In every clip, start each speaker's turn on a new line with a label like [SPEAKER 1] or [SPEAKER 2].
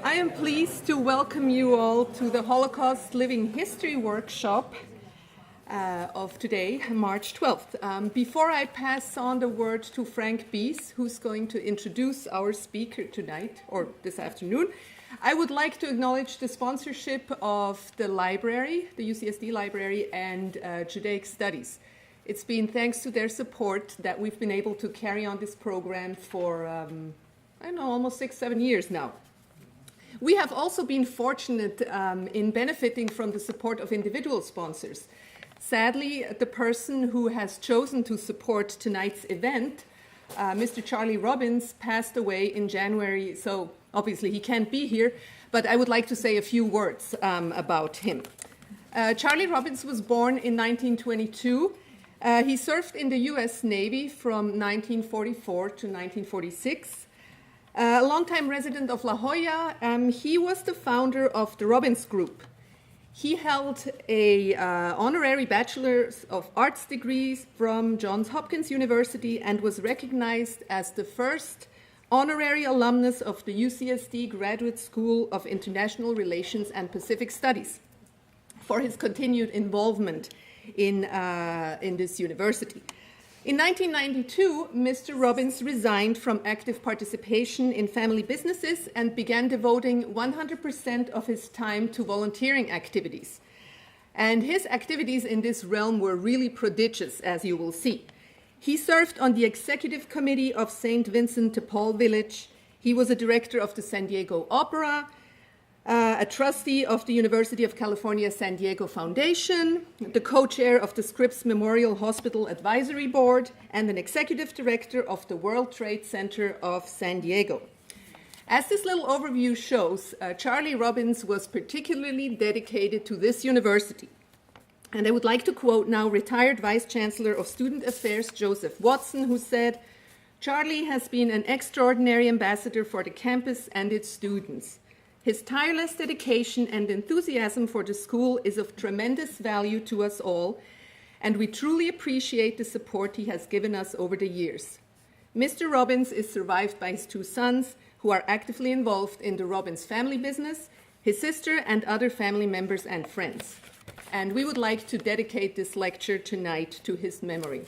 [SPEAKER 1] I am pleased to welcome you all to the Holocaust Living History workshop of today, March 12th. Before I pass on the word to Frank Bies, who's going to introduce our speaker tonight, or this afternoon, I would like to acknowledge the sponsorship of the library, the UCSD library, and Judaic Studies. It's been thanks to their support that we've been able to carry on this program for, almost 6-7 years now. We have also been fortunate in benefiting from the support of individual sponsors. Sadly, the person who has chosen to support tonight's event, Mr. Charlie Robbins, passed away in January, so obviously he can't be here, but I would like to say a few words about him. Charlie Robbins was born in 1922. He served in the U.S. Navy from 1944 to 1946. A longtime resident of La Jolla, he was the founder of the Robbins Group. He held a honorary Bachelor of Arts degree from Johns Hopkins University and was recognized as the first honorary alumnus of the UCSD Graduate School of International Relations and Pacific Studies for his continued involvement in this university. In 1992, Mr. Robbins resigned from active participation in family businesses and began devoting 100% of his time to volunteering activities. And his activities in this realm were really prodigious, as you will see. He served on the executive committee of St. Vincent de Paul Village. He was a director of the San Diego Opera, a trustee of the University of California San Diego Foundation, the co-chair of the Scripps Memorial Hospital Advisory Board, and an executive director of the World Trade Center of San Diego. As this little overview shows, Charlie Robbins was particularly dedicated to this university. And I would like to quote now retired Vice Chancellor of Student Affairs Joseph Watson, who said, "Charlie has been an extraordinary ambassador for the campus and its students. His tireless dedication and enthusiasm for the school is of tremendous value to us all, and we truly appreciate the support he has given us over the years." Mr. Robbins is survived by his two sons, who are actively involved in the Robbins family business, his sister, and other family members and friends. And we would like to dedicate this lecture tonight to his memory.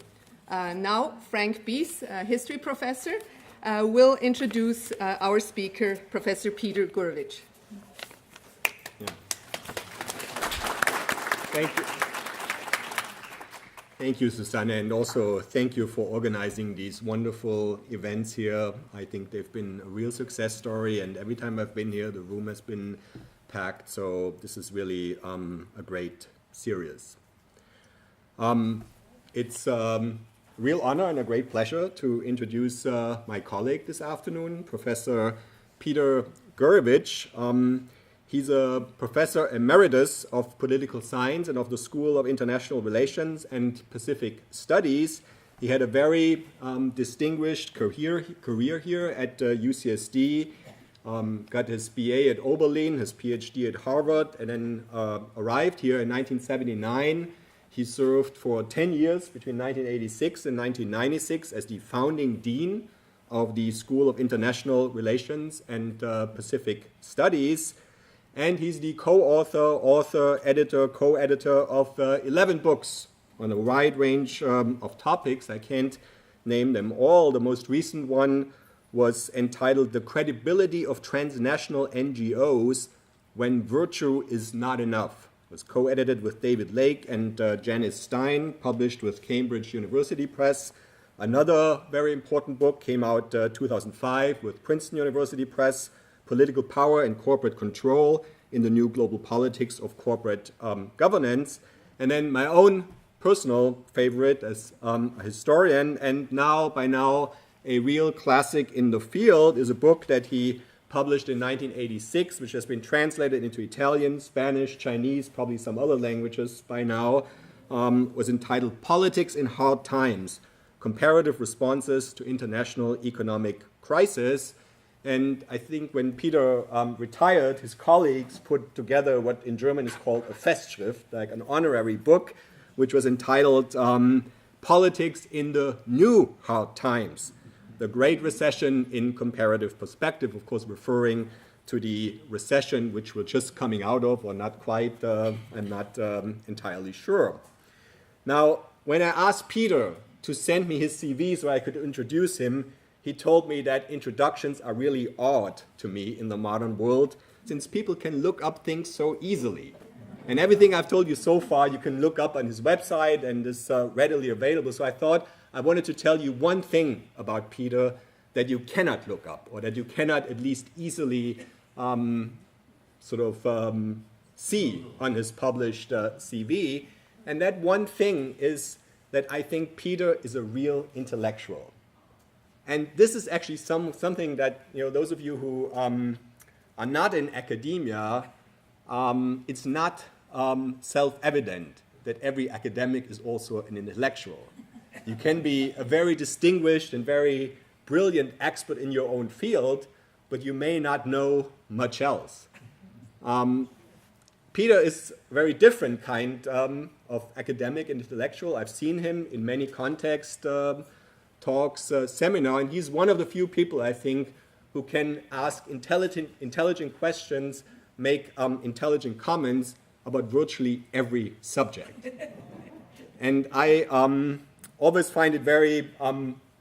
[SPEAKER 1] Now, Frank Bies, history professor, will introduce our speaker, Professor Peter Gourevitch.
[SPEAKER 2] Thank you. Thank you, Susanne, and also thank you for organizing these wonderful events here. I think they've been a real success story, and every time I've been here, the room has been packed, so this is really a great series. It's a real honor and a great pleasure to introduce my colleague this afternoon, Professor Peter Gourevitch. He's a professor emeritus of political science and of the School of International Relations and Pacific Studies. He had a very distinguished career here at UCSD, got his BA at Oberlin, his PhD at Harvard, and then arrived here in 1979. He served for 10 years between 1986 and 1996 as the founding dean of the School of International Relations and Pacific Studies. And he's the co-editor of 11 books on a wide range of topics. I can't name them all. The most recent one was entitled "The Credibility of Transnational NGOs When Virtue is Not Enough." It was co-edited with David Lake and Janice Stein, published with Cambridge University Press. Another very important book came out 2005 with Princeton University Press, Political Power and Corporate Control in the New Global Politics of Corporate Governance. And then my own personal favorite as a historian, and by now a real classic in the field, is a book that he published in 1986, which has been translated into Italian, Spanish, Chinese, probably some other languages by now, was entitled "Politics in Hard Times: Comparative Responses to International Economic Crisis." And I think when Peter retired, his colleagues put together what in German is called a Festschrift, like an honorary book, which was entitled "Politics in the New Hard Times: The Great Recession in Comparative Perspective," of course referring to the recession which we're just coming out of, or not quite, I'm not entirely sure. Now, when I asked Peter to send me his CV so I could introduce him, he told me that introductions are really odd to me in the modern world, since people can look up things so easily. And everything I've told you so far, you can look up on his website and is readily available. So I thought I wanted to tell you one thing about Peter that you cannot look up, or that you cannot at least easily see on his published CV. And that one thing is that I think Peter is a real intellectual. And this is actually something that, those of you who are not in academia, it's not self-evident that every academic is also an intellectual. You can be a very distinguished and very brilliant expert in your own field, but you may not know much else. Peter is a very different kind of academic and intellectual. I've seen him in many contexts, talks, seminar, and he's one of the few people, I think, who can ask intelligent questions, make intelligent comments about virtually every subject. And I always find it very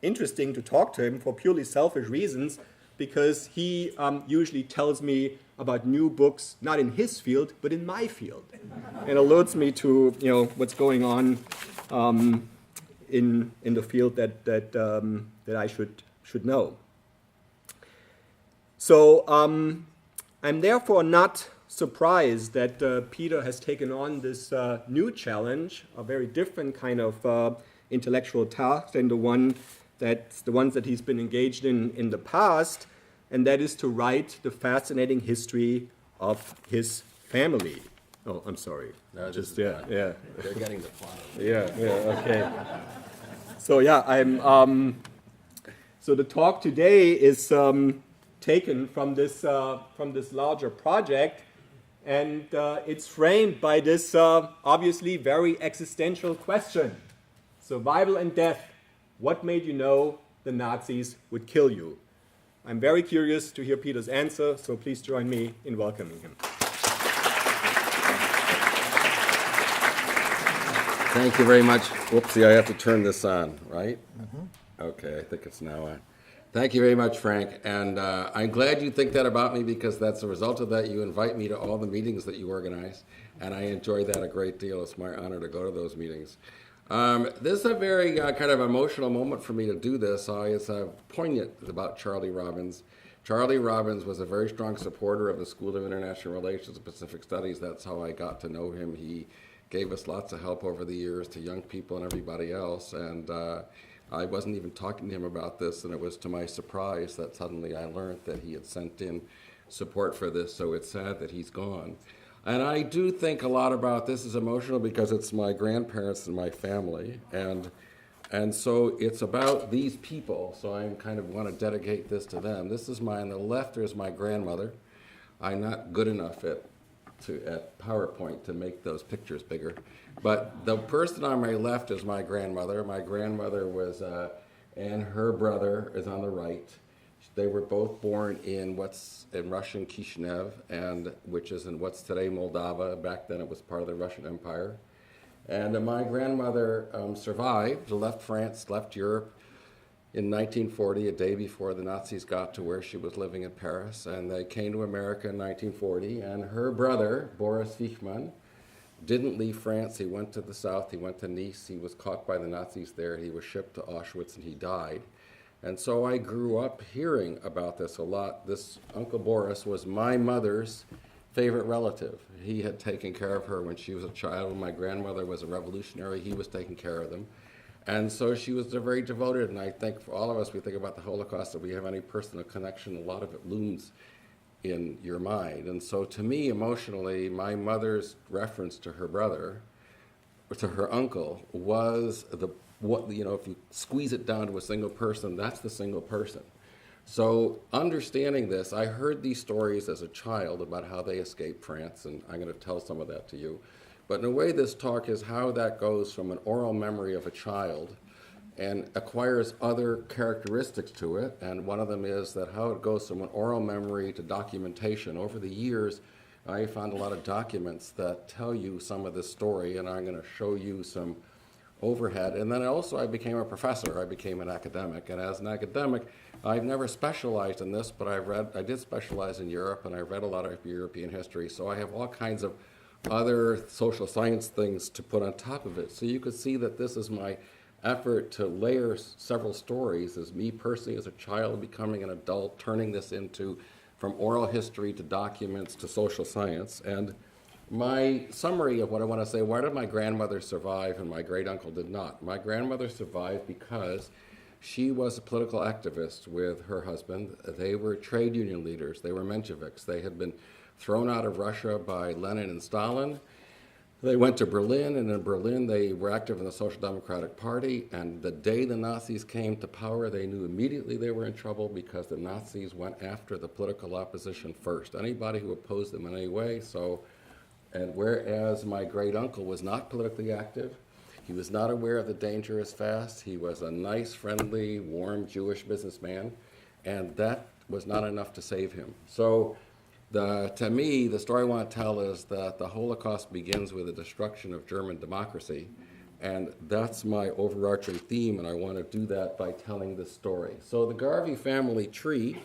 [SPEAKER 2] interesting to talk to him for purely selfish reasons, because he usually tells me about new books, not in his field, but in my field, and alerts me to what's going on in the field that I should know. So I'm therefore not surprised that Peter has taken on this new challenge, a very different kind of intellectual task than the ones that he's been engaged in the past, and that is to write the fascinating history of his family. Oh, I'm sorry.
[SPEAKER 3] No,
[SPEAKER 2] yeah.
[SPEAKER 3] They're getting the plot.
[SPEAKER 2] Yeah, okay. So so the talk today is taken from this larger project, and it's framed by this obviously very existential question: survival and death. What made you know the Nazis would kill you? I'm very curious to hear Peter's answer, so please join me in welcoming him.
[SPEAKER 3] Thank you very much. Whoopsie, I have to turn this on, right? Mm-hmm. Okay, I think it's now on. Thank you very much, Frank. And I'm glad you think that about me, because that's a result of that. You invite me to all the meetings that you organize, and I enjoy that a great deal. It's my honor to go to those meetings. This is a very kind of emotional moment for me to do this. It's poignant about Charlie Robbins. Charlie Robbins was a very strong supporter of the School of International Relations and Pacific Studies. That's how I got to know him. He gave us lots of help over the years to young people and everybody else. And I wasn't even talking to him about this, and it was to my surprise that suddenly I learned that he had sent in support for this. So it's sad that he's gone. And I do think a lot about this. Is emotional because it's my grandparents and my family, and so it's about these people. So I kind of want to dedicate this to them. This is on the left. There's my grandmother. I'm not good enough at PowerPoint to make those pictures bigger, but the person on my left is my grandmother. My grandmother was, and her brother is on the right. They were both born in what's in Russian Kishinev, and which is in what's today Moldova. Back then it was part of the Russian Empire. And my grandmother survived, left France, left Europe in 1940, a day before the Nazis got to where she was living in Paris. And they came to America in 1940. And her brother, Boris Wichmann, didn't leave France. He went to the south. He went to Nice. He was caught by the Nazis there. He was shipped to Auschwitz, and he died. And so I grew up hearing about this a lot. This Uncle Boris was my mother's favorite relative. He had taken care of her when she was a child. When my grandmother was a revolutionary, he was taking care of them. And so she was very devoted. And I think for all of us, we think about the Holocaust, if we have any personal connection, a lot of it looms in your mind. And so to me, emotionally, my mother's reference to her brother, or to her uncle, was if you squeeze it down to a single person, that's the single person. So understanding this, I heard these stories as a child about how they escaped France, and I'm going to tell some of that to you. But in a way, this talk is how that goes from an oral memory of a child and acquires other characteristics to it. And one of them is that how it goes from an oral memory to documentation. Over the years, I found a lot of documents that tell you some of this story, and I'm going to show you some overhead. And then also I became a professor. I became an academic. And as an academic, I've never specialized in this, but I did specialize in Europe, and I read a lot of European history. So I have all kinds of other social science things to put on top of it. So you could see that this is my effort to layer several stories as me personally as a child becoming an adult, turning this into from oral history to documents to social science. And my summary of what I want to say, why did my grandmother survive and my great uncle did not? My grandmother survived because she was a political activist with her husband. They were trade union leaders. They were Mensheviks. They had been thrown out of Russia by Lenin and Stalin. They went to Berlin, and in Berlin they were active in the Social Democratic Party, and the day the Nazis came to power, they knew immediately they were in trouble because the Nazis went after the political opposition first, anybody who opposed them in any way. And whereas my great uncle was not politically active, he was not aware of the danger as fast, he was a nice, friendly, warm Jewish businessman, and that was not enough to save him. So to me, the story I want to tell is that the Holocaust begins with the destruction of German democracy, and that's my overarching theme, and I want to do that by telling this story. So the Garvey family tree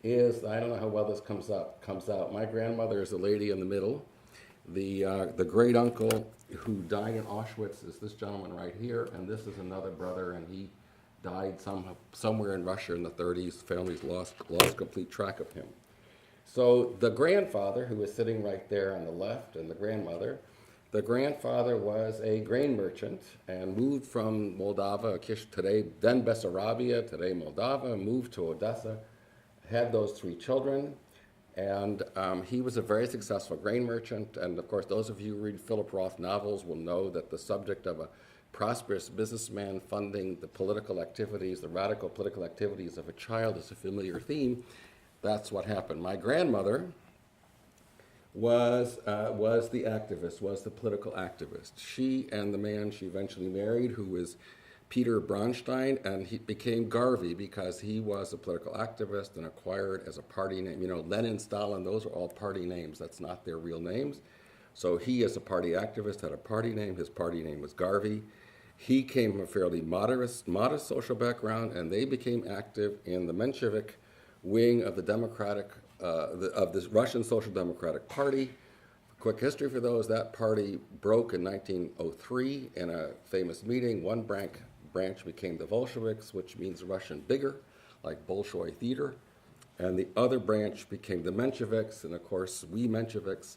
[SPEAKER 3] is, I don't know how well this comes out. My grandmother is the lady in the middle. The great uncle who died in Auschwitz is this gentleman right here, and this is another brother, and he died somewhere in Russia in the 30s. Families lost complete track of him. So the grandfather, who is sitting right there on the left, and the grandmother was a grain merchant and moved from Moldova, today, then Bessarabia, today Moldova, moved to Odessa, had those 3 children, and he was a very successful grain merchant. And of course, those of you who read Philip Roth novels will know that the subject of a prosperous businessman funding the political activities, the radical political activities of a child is a familiar theme. That's what happened. My grandmother was the activist, was the political activist. She and the man she eventually married, who was Peter Bronstein, and he became Garvey because he was a political activist and acquired as a party name. You know, Lenin, Stalin, those are all party names. That's not their real names. So he, as a party activist, had a party name. His party name was Garvey. He came from a fairly modest social background, and they became active in the Menshevik wing of the of this Russian Social Democratic Party. Quick history for those: that party broke in 1903 in a famous meeting. One branch became the Bolsheviks, which means Russian bigger, like Bolshoi theater, and the other branch became the Mensheviks. And of course, we Mensheviks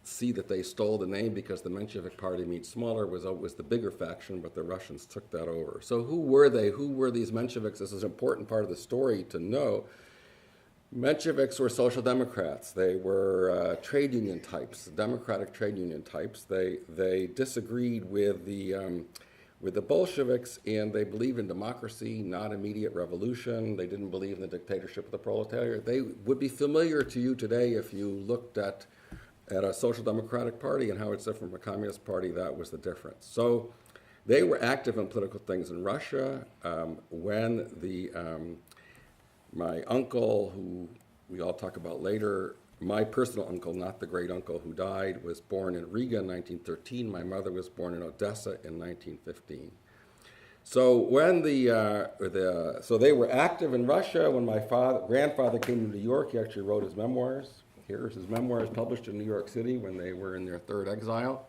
[SPEAKER 3] see that they stole the name because the Menshevik Party means smaller, was the bigger faction, but the Russians took that over. So who were they? Who were these Mensheviks? This is an important part of the story to know. Mensheviks were social democrats. They were trade union types, democratic trade union types. They disagreed with the Bolsheviks, and they believed in democracy, not immediate revolution. They didn't believe in the dictatorship of the proletariat. They would be familiar to you today if you looked at a social democratic party and how it's different from a communist party. That was the difference. So they were active in political things in Russia when my uncle, who we all talk about later, my personal uncle, not the great uncle who died, was born in Riga in 1913. My mother was born in Odessa in 1915. So when so they were active in Russia. When my grandfather came to New York, he actually wrote his memoirs. Here's his memoirs published in New York City when they were in their 3rd exile.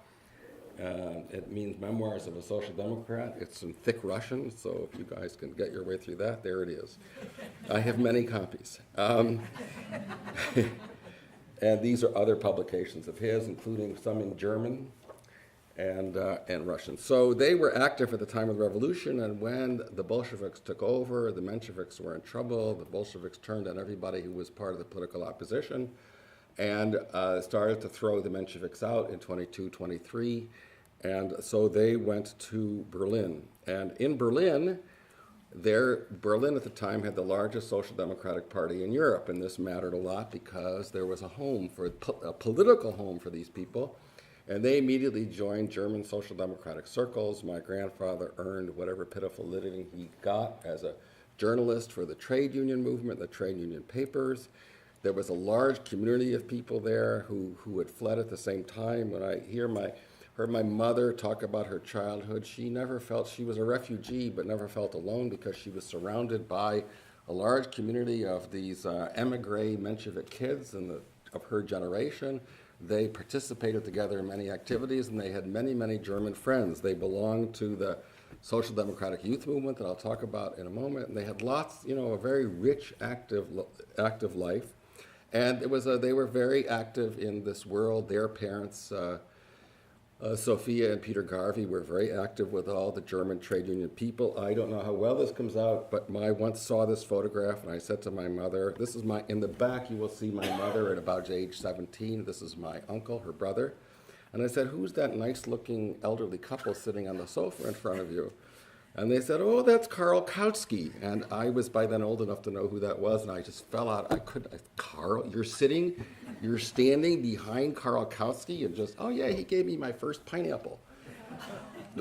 [SPEAKER 3] It means Memoirs of a Social Democrat. It's in thick Russian, so if you guys can get your way through that, there it is. I have many copies. And these are other publications of his, including some in German and Russian. So they were active at the time of the revolution, and when the Bolsheviks took over, the Mensheviks were in trouble. The Bolsheviks turned on everybody who was part of the political opposition and started to throw the Mensheviks out in 22, 23. And so they went to Berlin. And in Berlin, Berlin at the time had the largest social democratic party in Europe, and this mattered a lot because there was a political home for these people. And they immediately joined German social democratic circles. My grandfather earned whatever pitiful living he got as a journalist for the trade union movement, the trade union papers. There was a large community of people there who had fled at the same time. When I heard my mother talk about her childhood, she never felt, she was a refugee, but never felt alone because she was surrounded by a large community of these emigre Menshevik kids of her generation. They participated together in many activities, and they had many, many German friends. They belonged to the Social Democratic Youth Movement that I'll talk about in a moment, and they had lots, a very rich, active life. And they were very active in this world. Their parents, Sophia and Peter Gourevitch, were very active with all the German trade union people. I don't know how well this comes out, but I once saw this photograph, and I said to my mother, in the back you will see my mother at about age 17. This is my uncle, her brother. And I said, who's that nice-looking elderly couple sitting on the sofa in front of you? And they said, oh, that's Karl Kautsky. And I was by then old enough to know who that was, and I just fell out. Karl, you're standing behind Karl Kautsky, and just, oh yeah, he gave me my first pineapple.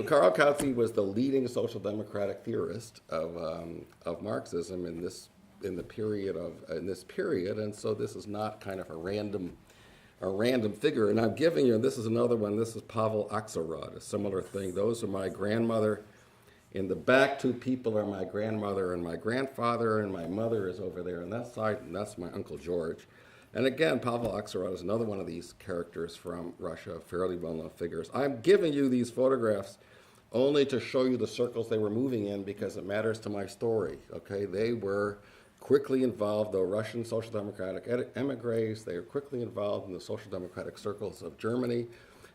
[SPEAKER 3] Karl Kautsky was the leading social democratic theorist of Marxism in this period, and so this is not kind of a random figure. And I'm giving you, this is another one, this is Pavel Axelrod, a similar thing. Those are my grandmother. In the back, two people are my grandmother and my grandfather, and my mother is over there on that side, and that's my Uncle George. And again, Pavel Axelrod is another one of these characters from Russia, fairly well-known figures. I'm giving you these photographs only to show you the circles they were moving in because it matters to my story, okay? They were quickly involved, though Russian social democratic emigres, they were quickly involved in the social democratic circles of Germany.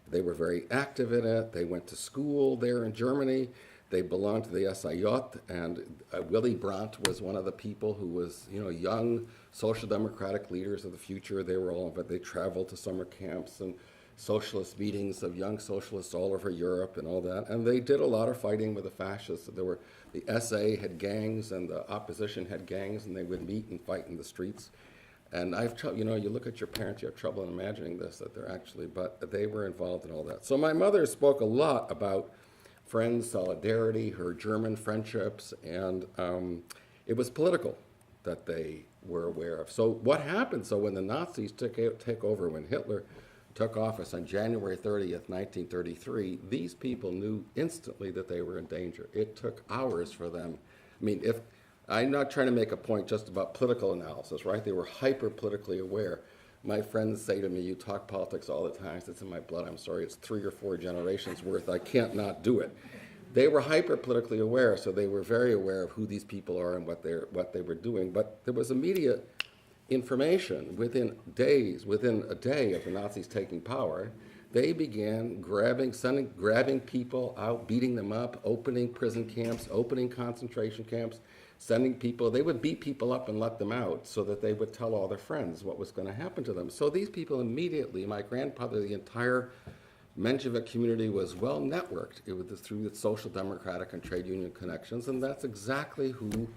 [SPEAKER 3] They were very active in it. They went to school there in Germany. They belonged to the SIJ, and Willy Brandt was one of the people who was, young social democratic leaders of the future. They traveled to summer camps and socialist meetings of young socialists all over Europe and all that. And they did a lot of fighting with the fascists. The SA had gangs and the opposition had gangs, and they would meet and fight in the streets. And you look at your parents, you have trouble in imagining this, but they were involved in all that. So my mother spoke a lot about friends, solidarity, her German friendships, and it was political that they were aware of. So what happened? So when the Nazis took over, when Hitler took office on January 30th, 1933, these people knew instantly that they were in danger. It took hours for them. I'm not trying to make a point just about political analysis, right? They were hyper-politically aware. My friends say to me, you talk politics all the time. It's in my blood. I'm sorry. It's 3 or 4 generations worth. I can't not do it. They were hyper-politically aware, so they were very aware of who these people are and what they were doing. But there was immediate information within a day of the Nazis taking power. They began grabbing people out, beating them up, opening prison camps, opening concentration camps, sending people. They would beat people up and let them out so that they would tell all their friends what was going to happen to them. So these people immediately, my grandfather, the entire Menshevik community was well networked. It was through the social democratic and trade union connections, and that's exactly who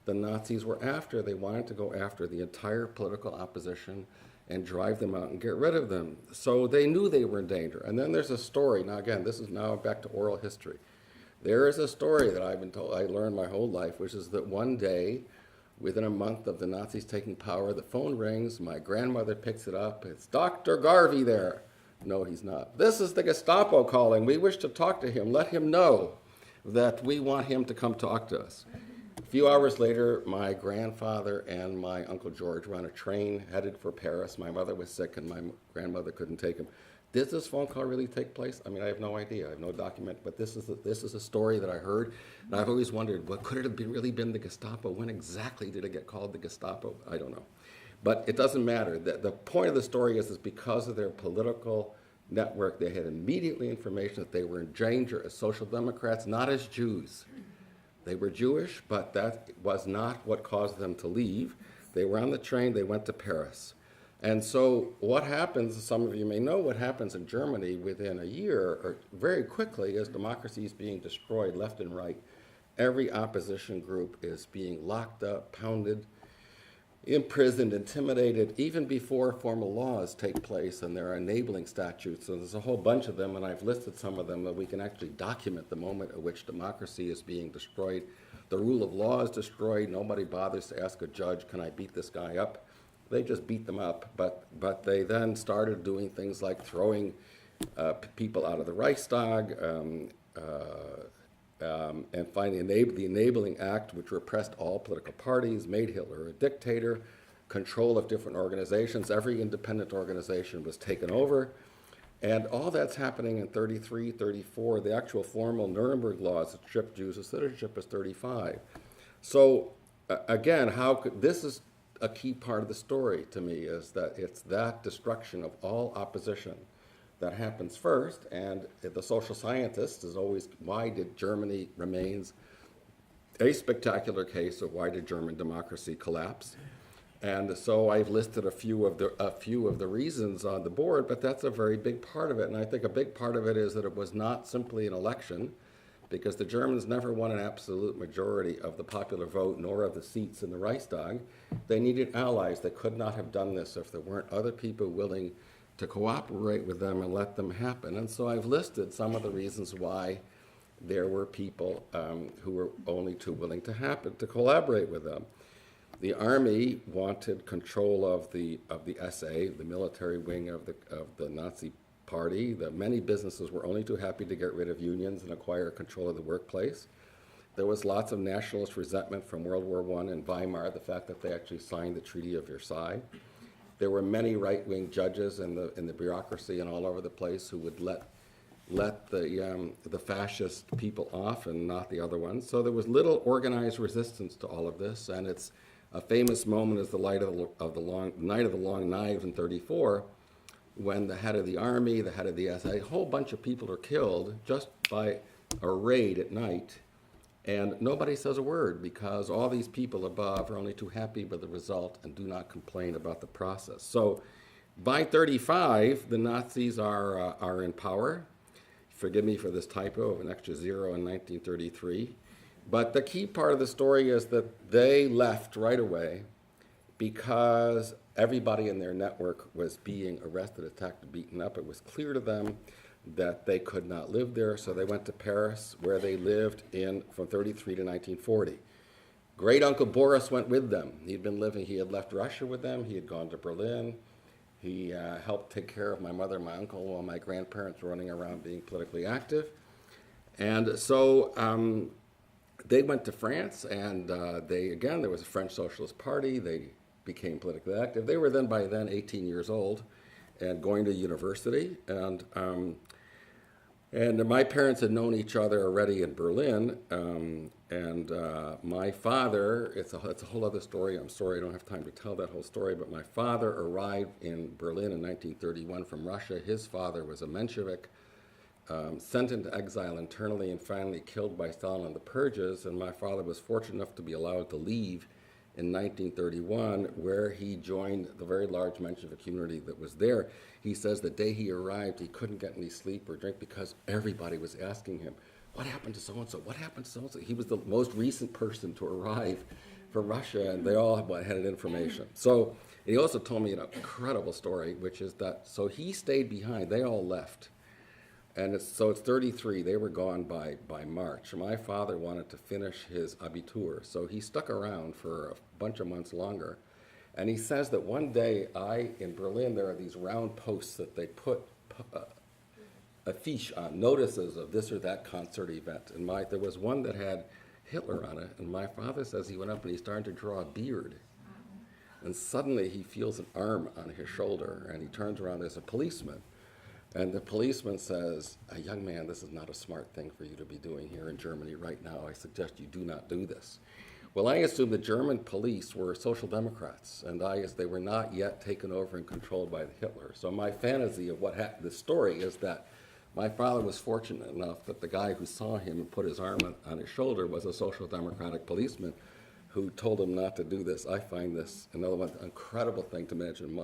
[SPEAKER 3] the Nazis were after. They wanted to go after the entire political opposition and drive them out and get rid of them. So they knew they were in danger. And then there's a story. Now again, this is now back to oral history. There is a story that I've been told, I learned my whole life, which is that one day, within a month of the Nazis taking power, the phone rings, my grandmother picks it up, it's Dr. Garvey there. No, he's not. This is the Gestapo calling. We wish to talk to him. Let him know that we want him to come talk to us. A few hours later, my grandfather and my Uncle George were on a train headed for Paris. My mother was sick and my grandmother couldn't take him. Did this phone call really take place? I have no idea. I have no document, but this is a story that I heard, and I've always wondered, could it have really been the Gestapo? When exactly did it get called the Gestapo? I don't know. But it doesn't matter. The point of the story is because of their political network, they had immediately information that they were in danger as social democrats, not as Jews. They were Jewish, but that was not what caused them to leave. They were on the train, they went to Paris. And so what happens, some of you may know what happens in Germany within a year, or very quickly, as democracy is being destroyed left and right. Every opposition group is being locked up, pounded. imprisoned, intimidated, even before formal laws take place, and there are enabling statutes. So there's a whole bunch of them, and I've listed some of them that we can actually document the moment at which democracy is being destroyed. The rule of law is destroyed. Nobody bothers to ask a judge, can I beat this guy up? They just beat them up, but they then started doing things like throwing people out of the Reichstag, and finally the Enabling Act, which repressed all political parties, made Hitler a dictator, control of different organizations. Every independent organization was taken over. And all that's happening in 33, 34. The actual formal Nuremberg laws that stripped Jews of citizenship is 35. So again, this is a key part of the story to me, is that it's that destruction of all opposition that happens first, and the social scientist is always, why did Germany remains a spectacular case of why did German democracy collapse? And so I've listed a few of the reasons on the board, but that's a very big part of it. And I think a big part of it is that it was not simply an election, because the Germans never won an absolute majority of the popular vote, nor of the seats in the Reichstag. They needed allies. They could not have done this if there weren't other people willing to cooperate with them and let them happen. And so I've listed some of the reasons why there were people who were only too willing to collaborate with them. The army wanted control of the SA, the military wing of the Nazi party. Many businesses were only too happy to get rid of unions and acquire control of the workplace. There was lots of nationalist resentment from World War I and Weimar, the fact that they actually signed the Treaty of Versailles. There were many right-wing judges in the bureaucracy and all over the place who would let the fascist people off and not the other ones. So there was little organized resistance to all of this, and it's a famous moment is the Night of the Long Knives in 34, when the head of the army, the head of the SA, a whole bunch of people are killed just by a raid at night, and nobody says a word because all these people above are only too happy with the result and do not complain about the process. So by 35, the Nazis are in power. Forgive me for this typo of an extra zero in 1933. But the key part of the story is that they left right away because everybody in their network was being arrested, attacked, beaten up. It was clear to them that they could not live there, so they went to Paris, where they lived from 33 to 1940. Great Uncle Boris went with them. He had left Russia with them. He had gone to Berlin. He helped take care of my mother and my uncle while my grandparents were running around being politically active. And so they went to France, and there was a French Socialist Party. They became politically active. They were by then 18 years old and going to university. And my parents had known each other already in Berlin. My father, it's a whole other story. I'm sorry, I don't have time to tell that whole story, but my father arrived in Berlin in 1931 from Russia. His father was a Menshevik, sent into exile internally and finally killed by Stalin in the purges. And my father was fortunate enough to be allowed to leave in 1931, where he joined the very large Menshevik community that was there. He says the day he arrived, he couldn't get any sleep or drink because everybody was asking him, what happened to so-and-so? What happened to so-and-so? He was the most recent person to arrive from Russia, and they all had information. So he also told me an incredible story, which is that, so he stayed behind. They all left. And it's 33. They were gone by March. My father wanted to finish his Abitur, so he stuck around for a bunch of months longer. And he says that one day, in Berlin, there are these round posts that they put affiche on, notices of this or that concert event. And there was one that had Hitler on it, and my father says he went up and he started to draw a beard. And suddenly he feels an arm on his shoulder, and he turns around, there's a policeman. And the policeman says, young man, this is not a smart thing for you to be doing here in Germany right now. I suggest you do not do this. Well, I assume the German police were social democrats, and they were not yet taken over and controlled by Hitler. So my fantasy of what happened, the story is that my father was fortunate enough that the guy who saw him and put his arm on his shoulder was a social democratic policeman who told him not to do this. I find this another incredible thing to mention.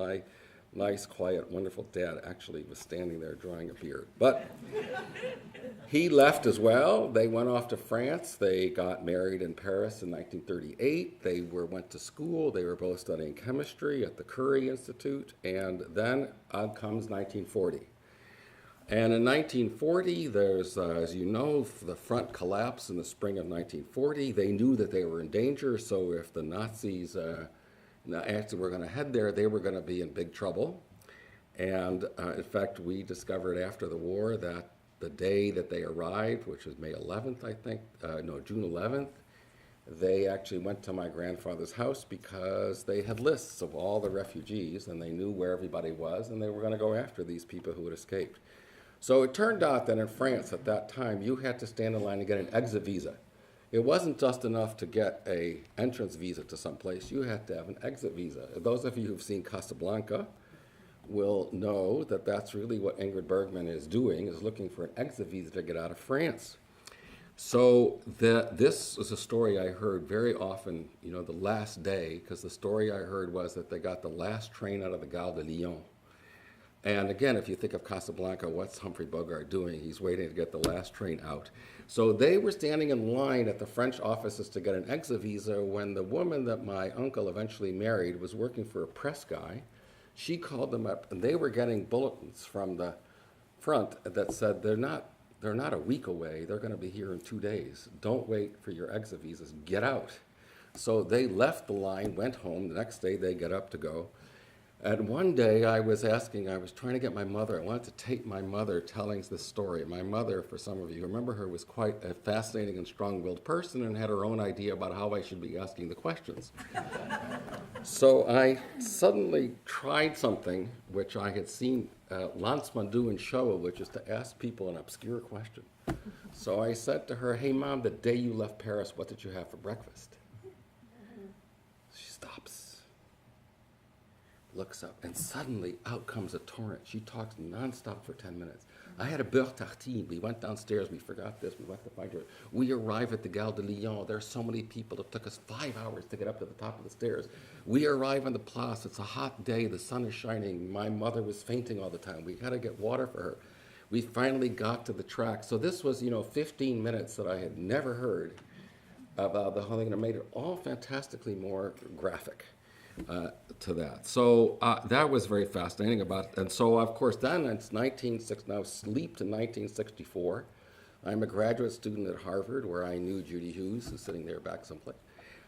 [SPEAKER 3] nice, quiet, wonderful dad actually was standing there drawing a beard. But he left as well. They went off to France. They got married in Paris in 1938. They went to school. They were both studying chemistry at the Curie Institute. And then comes 1940. And in 1940, there's, as you know, the front collapsed in the spring of 1940. They knew that they were in danger, so if the Nazis actually were going to head there, they were going to be in big trouble. And in fact, we discovered after the war that the day that they arrived, which was May 11th, I think, June 11th, they actually went to my grandfather's house because they had lists of all the refugees, and they knew where everybody was, and they were going to go after these people who had escaped. So it turned out that in France at that time, you had to stand in line to get an exit visa. It wasn't just enough to get an entrance visa to some place. You had to have an exit visa. Those of you who've seen Casablanca will know that that's really what Ingrid Bergman is doing, is looking for an exit visa to get out of France. So this is a story I heard very often, the last day, because the story I heard was that they got the last train out of the Gare de Lyon. And again, if you think of Casablanca, what's Humphrey Bogart doing? He's waiting to get the last train out. So they were standing in line at the French offices to get an exit visa when the woman that my uncle eventually married was working for a press guy. She called them up, and they were getting bulletins from the front that said, they're not a week away. They're going to be here in 2 days. Don't wait for your exit visas. Get out. So they left the line, went home. The next day they get up to go. And one day I was trying to get my mother, I wanted to tape my mother telling this story. My mother, for some of you who remember her, was quite a fascinating and strong-willed person and had her own idea about how I should be asking the questions. So I suddenly tried something which I had seen Lanceman do in Shoah, which is to ask people an obscure question. So I said to her, "Hey, Mom, the day you left Paris, what did you have for breakfast?" She stops, looks up, and suddenly out comes a torrent. She talks nonstop for 10 minutes. I had a beurre tartine. We went downstairs. We forgot this. We went to find her. We arrive at the Gare de Lyon. There are so many people. It took us 5 hours to get up to the top of the stairs. We arrive on the place. It's a hot day. The sun is shining. My mother was fainting all the time. We had to get water for her. We finally got to the track. So this was, 15 minutes that I had never heard about the whole thing, and it made it all fantastically more graphic. To that. So that was very fascinating and so of course then it's now leap to 1964. I'm a graduate student at Harvard where I knew Judy Hughes, who's sitting there back someplace.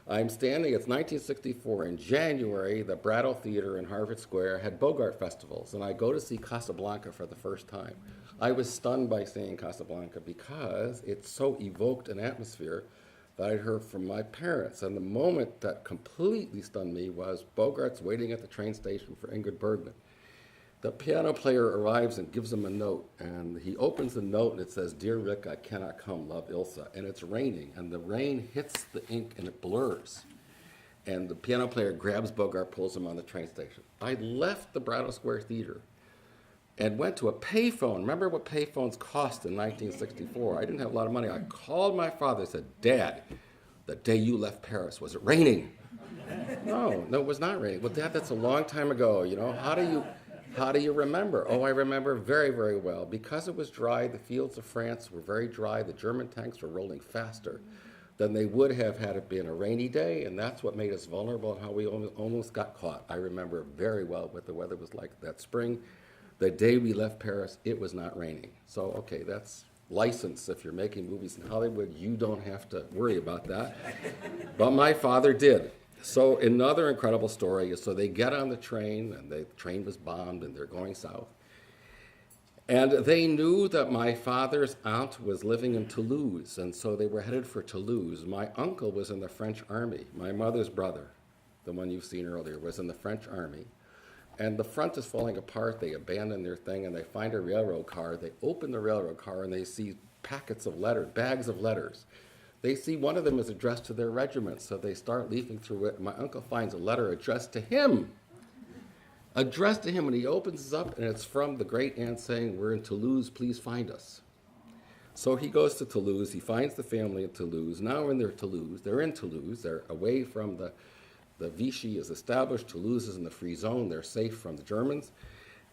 [SPEAKER 3] I'm standing, it's 1964, in January, the Brattle Theater in Harvard Square had Bogart festivals, and I go to see Casablanca for the first time. I was stunned by seeing Casablanca because it so evoked an atmosphere that I'd heard from my parents. And the moment that completely stunned me was Bogart's waiting at the train station for Ingrid Bergman. The piano player arrives and gives him a note, and he opens the note and it says, "Dear Rick, I cannot come, love Ilsa." And it's raining, and the rain hits the ink and it blurs. And the piano player grabs Bogart, pulls him on the train station. I left the Brattle Square Theater and went to a payphone. Remember what payphones cost in 1964? I didn't have a lot of money. I called my father and said, "Dad, the day you left Paris, was it raining?" No, it was not raining. Well, Dad, that's a long time ago. How do you remember? Oh, I remember very, very well. Because it was dry, the fields of France were very dry. The German tanks were rolling faster than they would have had it been a rainy day, and that's what made us vulnerable and how we almost got caught. I remember very well what the weather was like that spring. The day we left Paris, it was not raining. So, okay, that's license. If you're making movies in Hollywood, you don't have to worry about that. But my father did. So another incredible story is, so they get on the train, and the train was bombed, and they're going south. And they knew that my father's aunt was living in Toulouse, and so they were headed for Toulouse. My uncle was in the French army. My mother's brother, the one you've seen earlier, was in the French army. And the front is falling apart. They abandon their thing, and they find a railroad car. They open the railroad car, and they see packets of letters, bags of letters. They see one of them is addressed to their regiment, so they start leafing through it. My uncle finds a letter addressed to him. Addressed to him, and he opens it up, and it's from the great aunt saying, "We're in Toulouse, please find us." So he goes to Toulouse. He finds the family in Toulouse. Now they're in Toulouse. They're away from the The Vichy is established. Toulouse is in the free zone. They're safe from the Germans.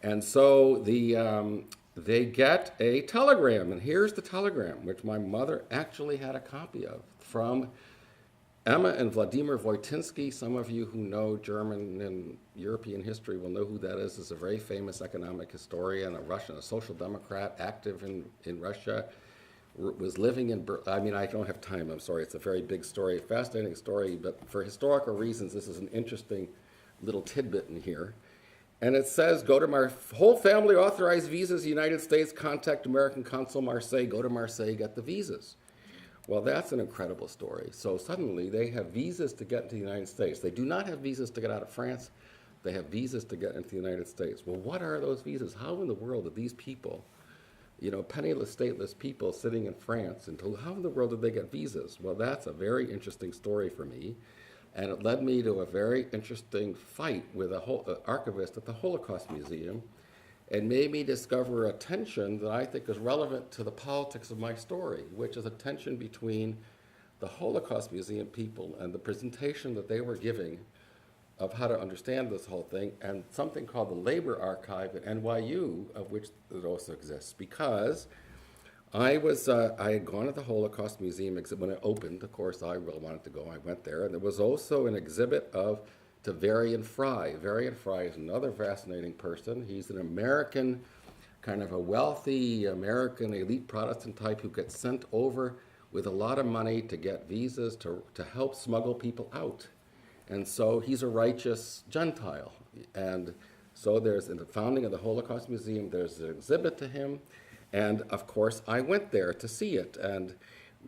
[SPEAKER 3] And so they get a telegram, and here's the telegram, which my mother actually had a copy of, from Emma and Vladimir Wojtyński. Some of you who know German and European history will know who that is. He's a very famous economic historian, a Russian, a social democrat, active in Russia, was living in I mean, I don't have time, I'm sorry. It's a very big story, a fascinating story, but for historical reasons, this is an interesting little tidbit in here. And it says, go to whole family authorized visas, United States, contact American Consul Marseille, go to Marseille, get the visas. Well, that's an incredible story. So suddenly they have visas to get into the United States. They do not have visas to get out of France. They have visas to get into the United States. Well, what are those visas? How in the world did these people, penniless, stateless people sitting in France, how in the world did they get visas? Well, that's a very interesting story for me. And it led me to a very interesting fight with an archivist at the Holocaust Museum, and made me discover a tension that I think is relevant to the politics of my story, which is a tension between the Holocaust Museum people and the presentation that they were giving of how to understand this whole thing, and something called the Labor Archive at NYU, of which it also exists, because I had gone to the Holocaust Museum exhibit when it opened. Of course, I really wanted to go. I went there, and there was also an exhibit to Varian Fry. Varian Fry is another fascinating person. He's an American, kind of a wealthy American elite Protestant type who gets sent over with a lot of money to get visas to help smuggle people out. And so he's a righteous Gentile. And so there's, in the founding of the Holocaust Museum, there's an exhibit to him. And of course, I went there to see it. And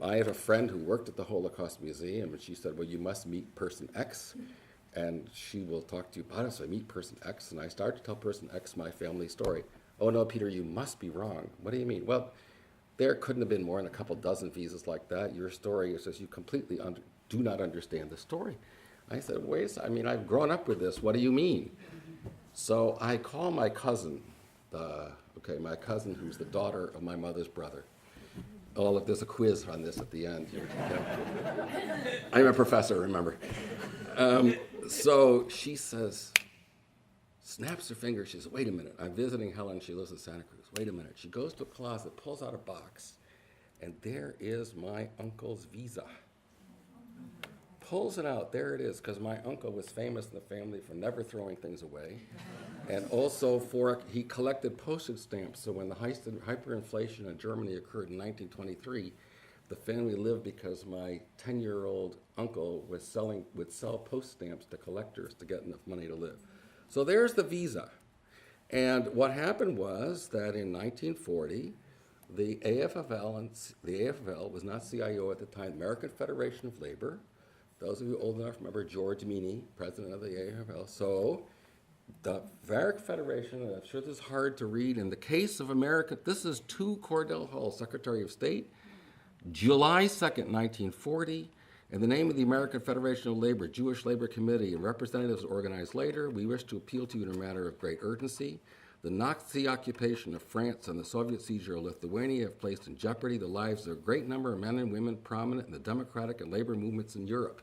[SPEAKER 3] I have a friend who worked at the Holocaust Museum, and she said, well, you must meet person X, and she will talk to you about it. So I meet person X, and I start to tell person X my family story. Oh, no, Peter, you must be wrong. What do you mean? Well, there couldn't have been more than a couple dozen visas like that. Your story is just you completely do not understand the story. I said, wait a second. I mean, I've grown up with this. What do you mean? So I call my cousin, my cousin who's the daughter of my mother's brother. Oh, look, there's a quiz on this at the end. I'm a professor, remember. So she says, snaps her finger. She says, wait a minute. I'm visiting Helen. She lives in Santa Cruz. Wait a minute. She goes to a closet, pulls out a box, and there is my uncle's visa. Pulls it out. There it is, because my uncle was famous in the family for never throwing things away. And also he collected postage stamps. So when the hyperinflation in Germany occurred in 1923, the family lived because my 10-year-old uncle would sell post stamps to collectors to get enough money to live. So there's the visa. And what happened was that in 1940, the AFL was not CIO at the time, American Federation of Labor. Those of you old enough remember George Meany, president of the AFL. So the American Federation, and I'm sure this is hard to read, in the case of America, this is to Cordell Hull, Secretary of State, July 2nd, 1940, in the name of the American Federation of Labor, Jewish Labor Committee, and representatives organized later, we wish to appeal to you in a matter of great urgency. The Nazi occupation of France and the Soviet seizure of Lithuania have placed in jeopardy the lives of a great number of men and women prominent in the democratic and labor movements in Europe.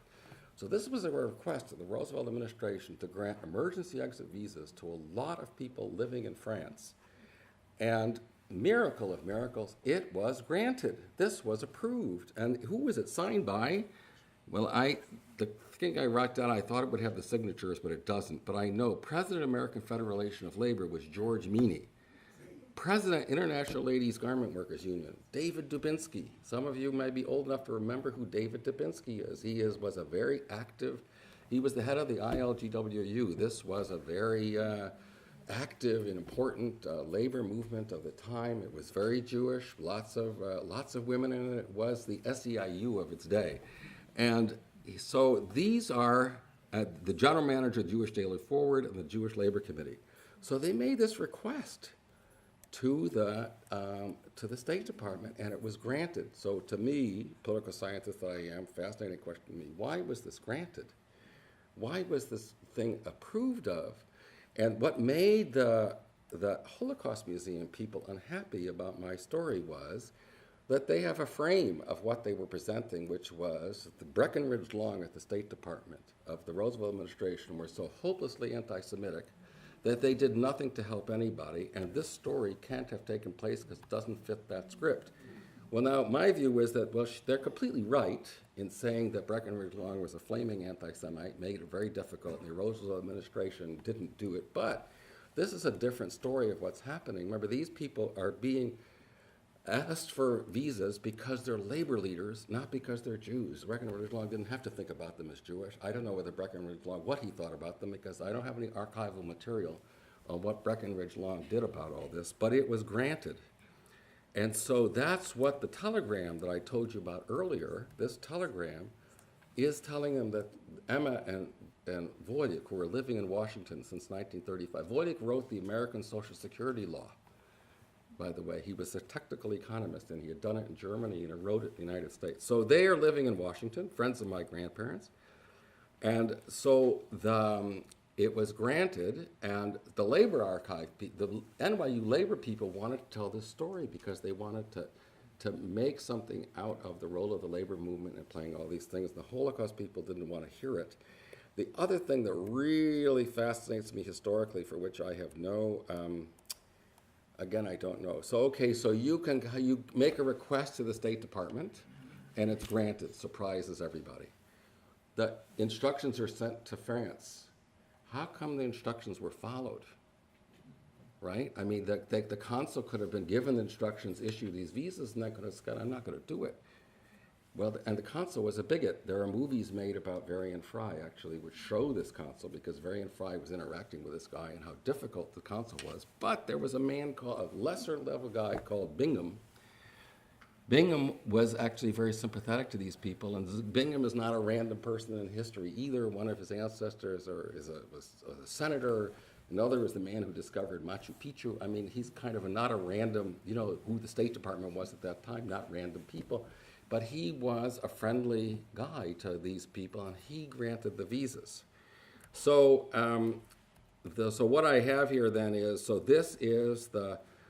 [SPEAKER 3] So this was a request of the Roosevelt administration to grant emergency exit visas to a lot of people living in France. And miracle of miracles, it was granted. This was approved. And who was it signed by? Well, the thing I wrote down, I thought it would have the signatures, but it doesn't. But I know President of American Federation of Labor was George Meany. President International Ladies Garment Workers Union, David Dubinsky. Some of you might be old enough to remember who David Dubinsky is. He was a very active, he was the head of the ILGWU. This was a very active and important labor movement of the time. It was very Jewish, lots of women in it. It was the SEIU of its day. And so these are the general manager of Jewish Daily Forward and the Jewish Labor Committee. So they made this request to the State Department, and it was granted. So to me, political scientist that I am, fascinating question to me, why was this granted? Why was this thing approved of? And what made the Holocaust Museum people unhappy about my story was that they have a frame of what they were presenting, which was the Breckinridge Long at the State Department of the Roosevelt administration were so hopelessly anti-Semitic that they did nothing to help anybody, and this story can't have taken place because it doesn't fit that script. Well, now, my view is that, well, they're completely right in saying that Breckinridge Long was a flaming anti-Semite, made it very difficult, and the Roosevelt administration didn't do it. But this is a different story of what's happening. Remember, these people are being asked for visas because they're labor leaders, not because they're Jews. Breckinridge Long didn't have to think about them as Jewish. I don't know whether Breckinridge Long, what he thought about them, because I don't have any archival material on what Breckinridge Long did about all this, but it was granted. And so that's what the telegram that I told you about earlier, this telegram is telling them that Emma and Voidik, who were living in Washington since 1935, Voidik wrote the American Social Security law, by the way. He was a technical economist, and he had done it in Germany and wrote it in the United States. So they are living in Washington, friends of my grandparents. And so it was granted, and the labor archive, the NYU labor people wanted to tell this story because they wanted to make something out of the role of the labor movement and playing all these things. The Holocaust people didn't want to hear it. The other thing that really fascinates me historically, for which I have no, again, I don't know. So, okay, so you make a request to the State Department, and it's granted, surprises everybody. The instructions are sent to France. How come the instructions were followed, right? I mean, the consul could have been given the instructions, issue these visas, and that could have said, I'm not going to do it. Well, and the consul was a bigot. There are movies made about Varian Fry, actually, which show this consul, because Varian Fry was interacting with this guy and how difficult the consul was. But there was a man called, a lesser level guy called Bingham. Bingham was actually very sympathetic to these people, and Bingham is not a random person in history either. One of his ancestors was a senator. Another is the man who discovered Machu Picchu. I mean, he's kind of not a random, you know, who the State Department was at that time, not random people. But he was a friendly guy to these people, and he granted the visas. So, so what I have here then is, so this is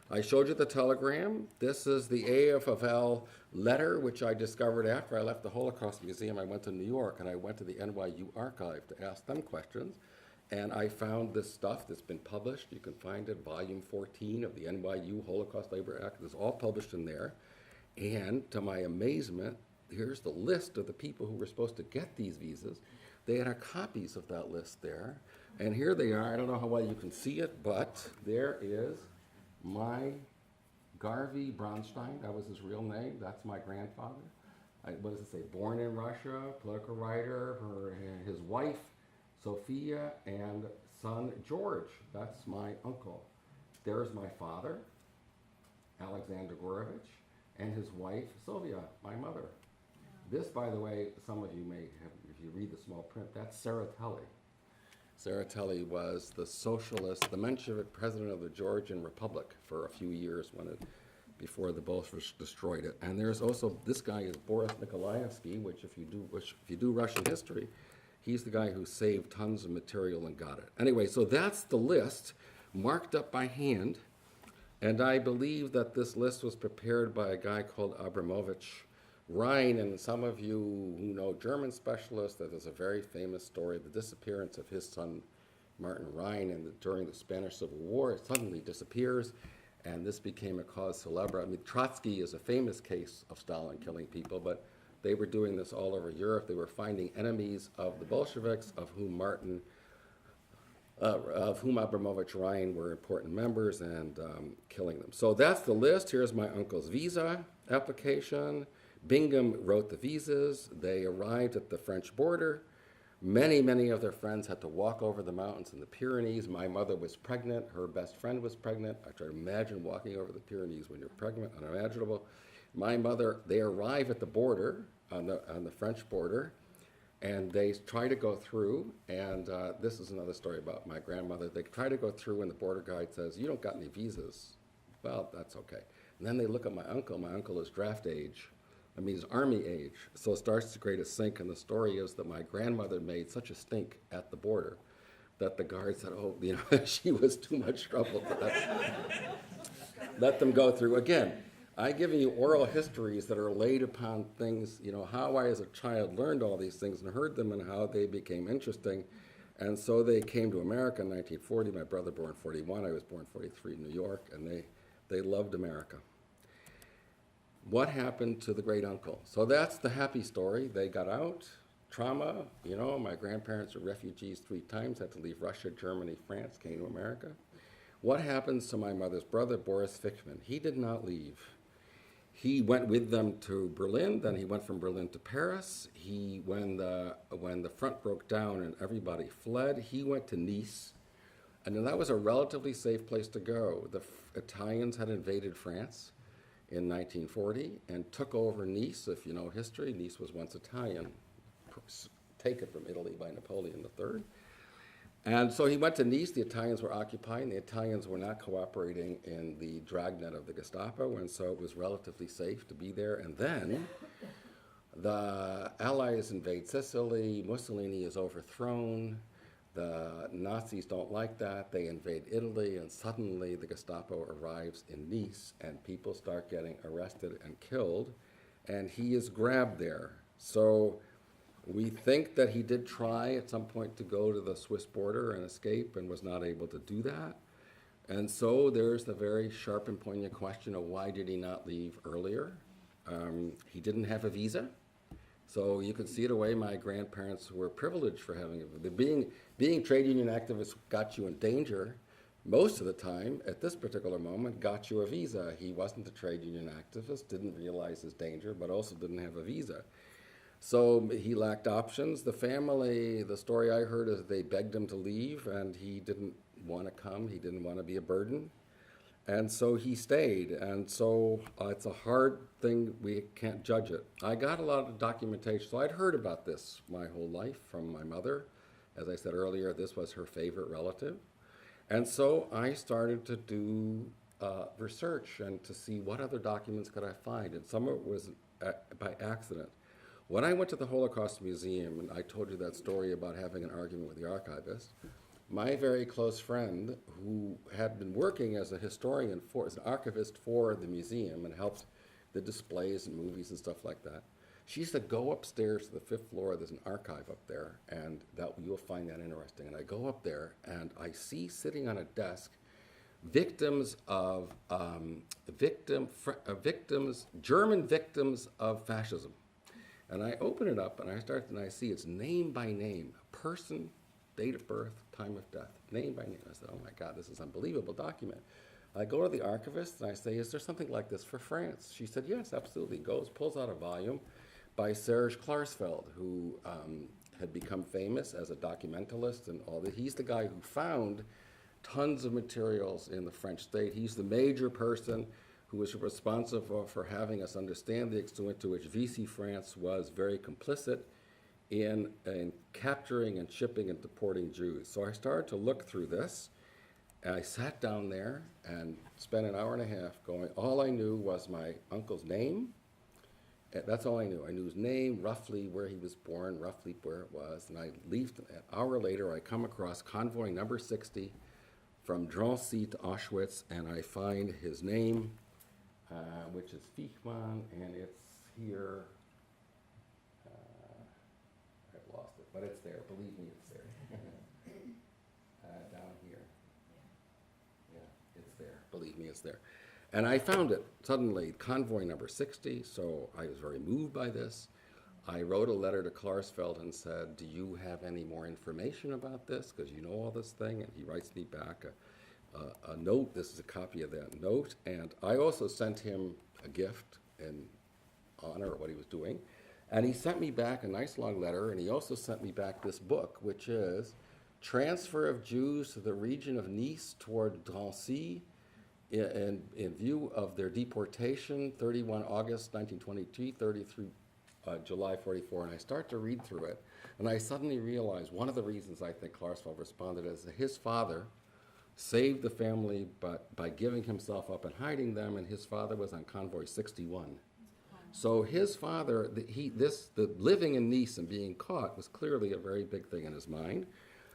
[SPEAKER 3] I showed you the telegram. This is the AFFL letter, which I discovered after I left the Holocaust Museum. I went to New York, and I went to the NYU archive to ask them questions. And I found this stuff that's been published. You can find it, volume 14 of the NYU Holocaust Labor Act. It's all published in there. And to my amazement, here's the list of the people who were supposed to get these visas. They had copies of that list there. And here they are. I don't know how well you can see it, but there is my Garvey Bronstein. That was his real name. That's my grandfather. What does it say? Born in Russia, political writer. His wife, Sophia, and son, George. That's my uncle. There's my father, Alexander Gourevitch, and his wife, Sylvia, my mother. This, by the way, some of you may have, if you read the small print, that's Tsereteli. Tsereteli was the socialist, the Menshevik president of the Georgian Republic for a few years before the Bolsheviks destroyed it. And there's also, this guy is Boris Nikolaevsky, which if you do Russian history, he's the guy who saved tons of material and got it. Anyway, so that's the list marked up by hand. And I believe that this list was prepared by a guy called Abramovich Rhine, and some of you who know German specialists, that is a very famous story, the disappearance of his son, Martin Rhine, and during the Spanish Civil War, it suddenly disappears, and this became a cause célèbre. I mean, Trotsky is a famous case of Stalin killing people, but they were doing this all over Europe. They were finding enemies of the Bolsheviks, of whom Abramovich Rhine were important members, and killing them. So that's the list. Here's my uncle's visa application. Bingham wrote the visas. They arrived at the French border. Many, many of their friends had to walk over the mountains in the Pyrenees. My mother was pregnant. Her best friend was pregnant. I try to imagine walking over the Pyrenees when you're pregnant, unimaginable. My mother, they arrive at the border, on the French border, and they try to go through, and this is another story about my grandmother. They try to go through, and the border guide says, "You don't got any visas." Well, that's okay. And then they look at my uncle. My uncle is draft age. I mean, he's army age. So it starts to create a sink, and the story is that my grandmother made such a stink at the border that the guard said, oh, she was too much trouble to let them go through. Again, I'm giving you oral histories that are laid upon things, how I as a child learned all these things and heard them and how they became interesting. And so they came to America in 1940. My brother born 41. I was born 43 in New York, and they loved America. What happened to the great uncle? So that's the happy story. They got out. Trauma, my grandparents were refugees 3 times, had to leave Russia, Germany, France, came to America. What happens to my mother's brother, Boris Fichtman? He did not leave. He went with them to Berlin, then he went from Berlin to Paris. When the front broke down and everybody fled, he went to Nice. And then that was a relatively safe place to go. The Italians had invaded France in 1940 and took over Nice. If you know history, Nice was once Italian, taken from Italy by Napoleon III. And so he went to Nice. The Italians were occupying. The Italians were not cooperating in the dragnet of the Gestapo, and so it was relatively safe to be there. And then the Allies invade Sicily. Mussolini is overthrown. The Nazis don't like that. They invade Italy, and suddenly the Gestapo arrives in Nice, and people start getting arrested and killed, and he is grabbed there. So we think that he did try at some point to go to the Swiss border and escape and was not able to do that. And so there's the very sharp and poignant question of why did he not leave earlier? He didn't have a visa. So you can see it away. My grandparents were privileged for having a visa. Being trade union activists got you in danger. Most of the time, at this particular moment, got you a visa. He wasn't a trade union activist, didn't realize his danger, but also didn't have a visa. So he lacked options. The family, the story I heard is they begged him to leave, and he didn't want to come. He didn't want to be a burden. And so he stayed. And so it's a hard thing. We can't judge it. I got a lot of documentation. So I'd heard about this my whole life from my mother. As I said earlier, this was her favorite relative. And so I started to do research and to see what other documents could I find. And some of it was by accident. When I went to the Holocaust Museum, and I told you that story about having an argument with the archivist, my very close friend, who had been working as a historian, as an archivist for the museum and helped the displays and movies and stuff like that, she said, go upstairs to the 5th floor, there's an archive up there, and you'll find that interesting. And I go up there, and I see sitting on a desk German victims of fascism. And I open it up, and I see it's name by name, person, date of birth, time of death, name by name. I said, oh my God, this is an unbelievable document. I go to the archivist, and I say, is there something like this for France? She said, yes, absolutely. Pulls out a volume by Serge Klarsfeld, who had become famous as a documentalist and all that. He's the guy who found tons of materials in the French state. He's the major person who was responsible for having us understand the extent to which Vichy France was very complicit in capturing and shipping and deporting Jews. So I started to look through this, and I sat down there and spent an hour and a half going, all I knew was my uncle's name. That's all I knew. I knew his name, roughly where he was born, roughly where it was, and I left. An hour later, I come across convoy number 60 from Drancy to Auschwitz, and I find his name, which is Fichtman, and it's here. I've lost it, but it's there. Believe me, it's there. Down here. Yeah, it's there. Believe me, it's there. And I found it suddenly, convoy number 60, so I was very moved by this. I wrote a letter to Klarsfeld and said, do you have any more information about this? Because you know all this thing. And he writes me back a note. This is a copy of that note. And I also sent him a gift in honor of what he was doing. And he sent me back a nice long letter, and he also sent me back this book, which is Transfer of Jews to the Region of Nice toward Drancy in view of their deportation, 31 August 1922, 33 July 44. And I start to read through it, and I suddenly realize one of the reasons I think Klarsfeld responded is that his father saved the family by giving himself up and hiding them, and his father was on convoy 61. So his father, the living in Nice and being caught was clearly a very big thing in his mind.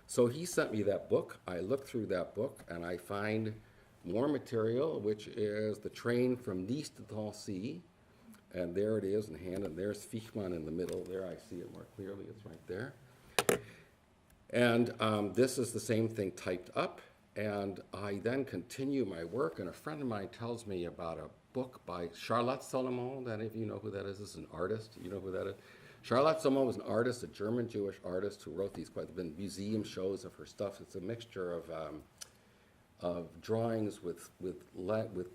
[SPEAKER 3] So he sent me that book. I look through that book, and I find more material, which is the train from Nice to Drancy. And there it is in hand, and there's Fichmann in the middle. There, I see it more clearly. It's right there. And this is the same thing typed up. And I then continue my work, and a friend of mine tells me about a book by Charlotte Salomon. Any of you know who that is? This is an artist. You know who that is? Charlotte Salomon was an artist, a German Jewish artist who wrote these. There have been museum shows of her stuff. It's a mixture of drawings with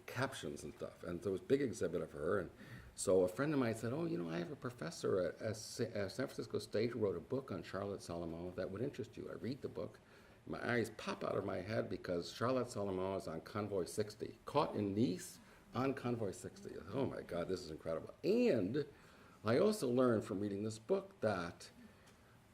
[SPEAKER 3] captions and stuff. And there was a big exhibit of her. And so a friend of mine said, oh, you know, I have a professor at San Francisco State who wrote a book on Charlotte Salomon that would interest you. I read the book. My eyes pop out of my head because Charlotte Salomon is on Convoy 60, caught in Nice on Convoy 60. Oh my God, this is incredible. And I also learned from reading this book that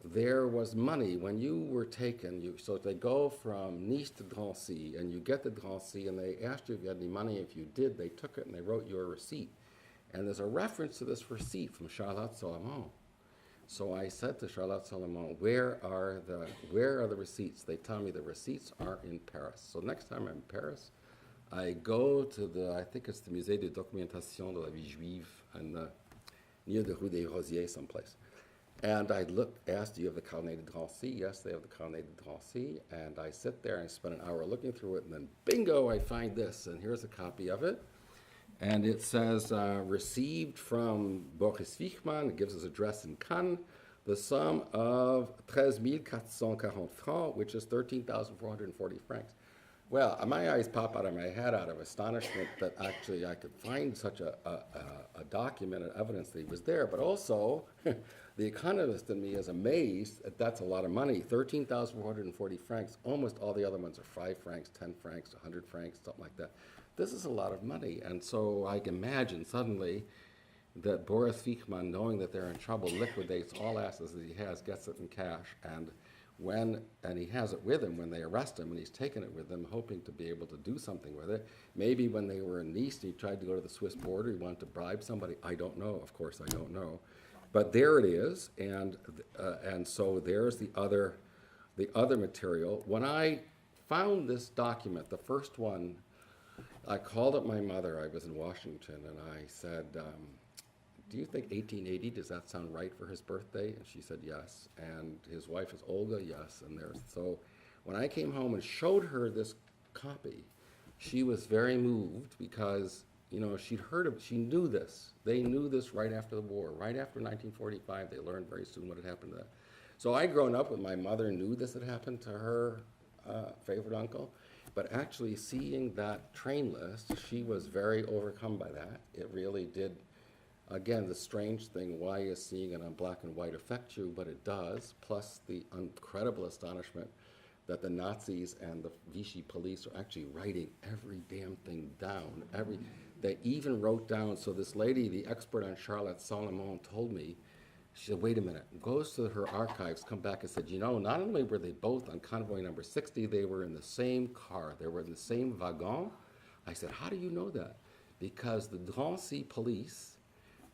[SPEAKER 3] there was money when you were taken. So they go from Nice to Drancy, and you get to Drancy, and they asked you if you had any money. If you did, they took it and they wrote you a receipt. And there's a reference to this receipt from Charlotte Salomon. So I said to Charlotte Salomon, where are the receipts? They tell me the receipts are in Paris. So next time I'm in Paris, I go to I think it's the Musée de Documentation de la Vie Juive, near the Rue des Rosiers someplace. And I asked, do you have the Carnet de Drancy? Yes, they have the Carnet de Drancy. And I sit there and spend an hour looking through it, and then bingo, I find this. And here's a copy of it. And it says, received from Boris Fichmann, it gives his address in Cannes, the sum of 13,440 francs, which is 13,440 francs. Well, my eyes pop out of my head out of astonishment that actually I could find such a document and evidence that he was there. But also, the economist in me is amazed that that's a lot of money. 13,440 francs. Almost all the other ones are 5 francs, 10 francs, 100 francs, something like that. This is a lot of money. And so I can imagine suddenly that Boris Fichmann, knowing that they're in trouble, liquidates all assets that he has, gets it in cash, and he has it with him when they arrest him, and he's taken it with him, hoping to be able to do something with it. Maybe when they were in Nice, he tried to go to the Swiss border, he wanted to bribe somebody. I don't know, of course I don't know. But there it is, and so there's the other material. When I found this document, the first one, I called up my mother. I was in Washington, and I said, do you think 1880, does that sound right for his birthday? And she said yes. And his wife is Olga, yes. And so when I came home and showed her this copy, she was very moved because, you know, she knew this. They knew this right after the war. Right after 1945, they learned very soon what had happened to them. So I'd grown up with my mother, knew this had happened to her favorite uncle. But actually seeing that train list, she was very overcome by that. It really did. Again, the strange thing, why is seeing it on black and white affect you? But it does, plus the incredible astonishment that the Nazis and the Vichy police are actually writing every damn thing down. They even wrote down, so this lady, the expert on Charlotte Salomon, told me, she said, wait a minute, goes to her archives, come back and said, you know, not only were they both on convoy number 60, they were in the same car, they were in the same wagon. I said, how do you know that? Because the Drancy police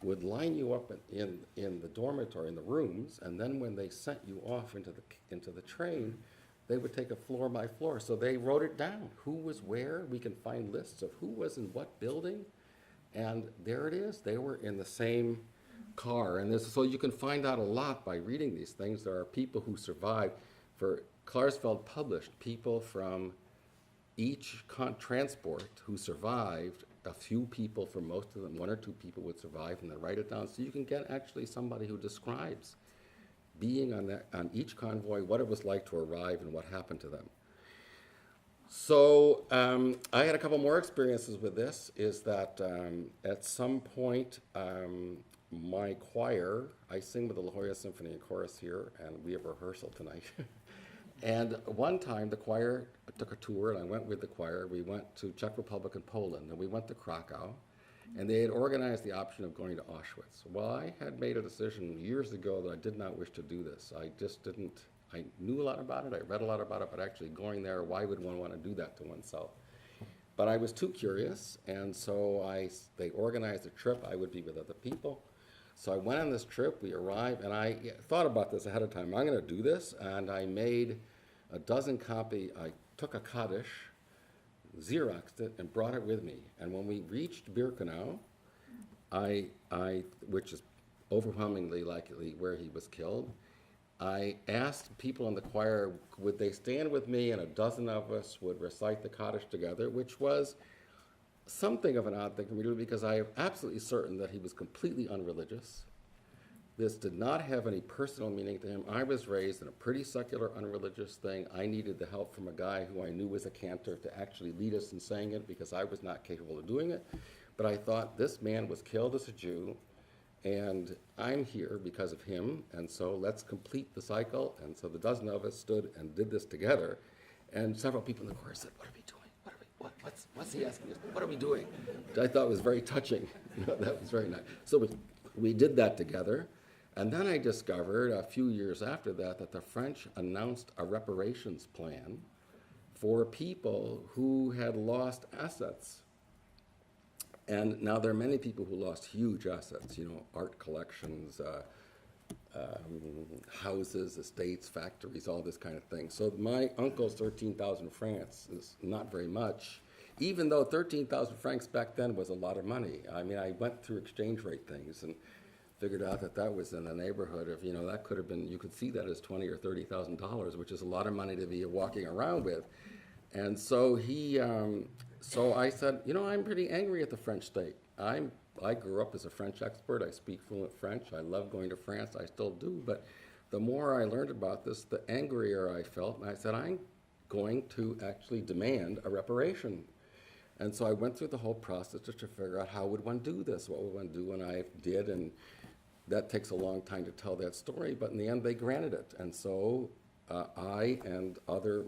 [SPEAKER 3] would line you up in the dormitory, in the rooms, and then when they sent you off into the train, they would take it floor by floor. So they wrote it down, who was where. We can find lists of who was in what building, and there it is. They were in the same car, and so you can find out a lot by reading these things. There are people who survived. For Klarsfeld published people from each transport who survived. A few people, for most of them, 1 or 2 people would survive, and they write it down. So you can get actually somebody who describes being on each convoy, what it was like to arrive, and what happened to them. So I had a couple more experiences with this. Is that at some point, my choir, I sing with the La Jolla Symphony and Chorus here, and we have rehearsal tonight. And one time the choir took a tour, and I went with the choir. We went to Czech Republic and Poland, and we went to Krakow, and they had organized the option of going to Auschwitz. Well, I had made a decision years ago that I did not wish to do this. I just didn't. I knew a lot about it, I read a lot about it, but actually going there, why would one want to do that to oneself? But I was too curious, and so they organized a trip. I would be with other people. So I went on this trip, we arrived, and I thought about this ahead of time. I'm going to do this, and I made a dozen copy. I took a Kaddish, Xeroxed it, and brought it with me. And when we reached Birkenau, which is overwhelmingly likely where he was killed, I asked people in the choir, would they stand with me, and a dozen of us would recite the Kaddish together, which was something of an odd thing for me to do because I am absolutely certain that he was completely unreligious. This did not have any personal meaning to him. I was raised in a pretty secular, unreligious thing. I needed the help from a guy who I knew was a cantor to actually lead us in saying it because I was not capable of doing it. But I thought this man was killed as a Jew, and I'm here because of him, and so let's complete the cycle. And so the dozen of us stood and did this together, and several people in the choir said, what are we doing? What's he asking us? What are we doing? Which I thought was very touching. That was very nice. So we did that together. And then I discovered a few years after that the French announced a reparations plan for people who had lost assets. And now there are many people who lost huge assets, art collections, houses, estates, factories, all this kind of thing. So my uncle's 13,000 francs is not very much, even though 13,000 francs back then was a lot of money. I mean, I went through exchange rate things and figured out that was in the neighborhood of, that could have been, you could see that as $20,000 or $30,000, which is a lot of money to be walking around with. And so so I said, I'm pretty angry at the French state. I grew up as a French expert. I speak fluent French. I love going to France. I still do. But the more I learned about this, the angrier I felt. And I said, I'm going to actually demand a reparation. And so I went through the whole process just to figure out how would one do this? What would one do? And I did. And that takes a long time to tell that story. But in the end, they granted it. And so I and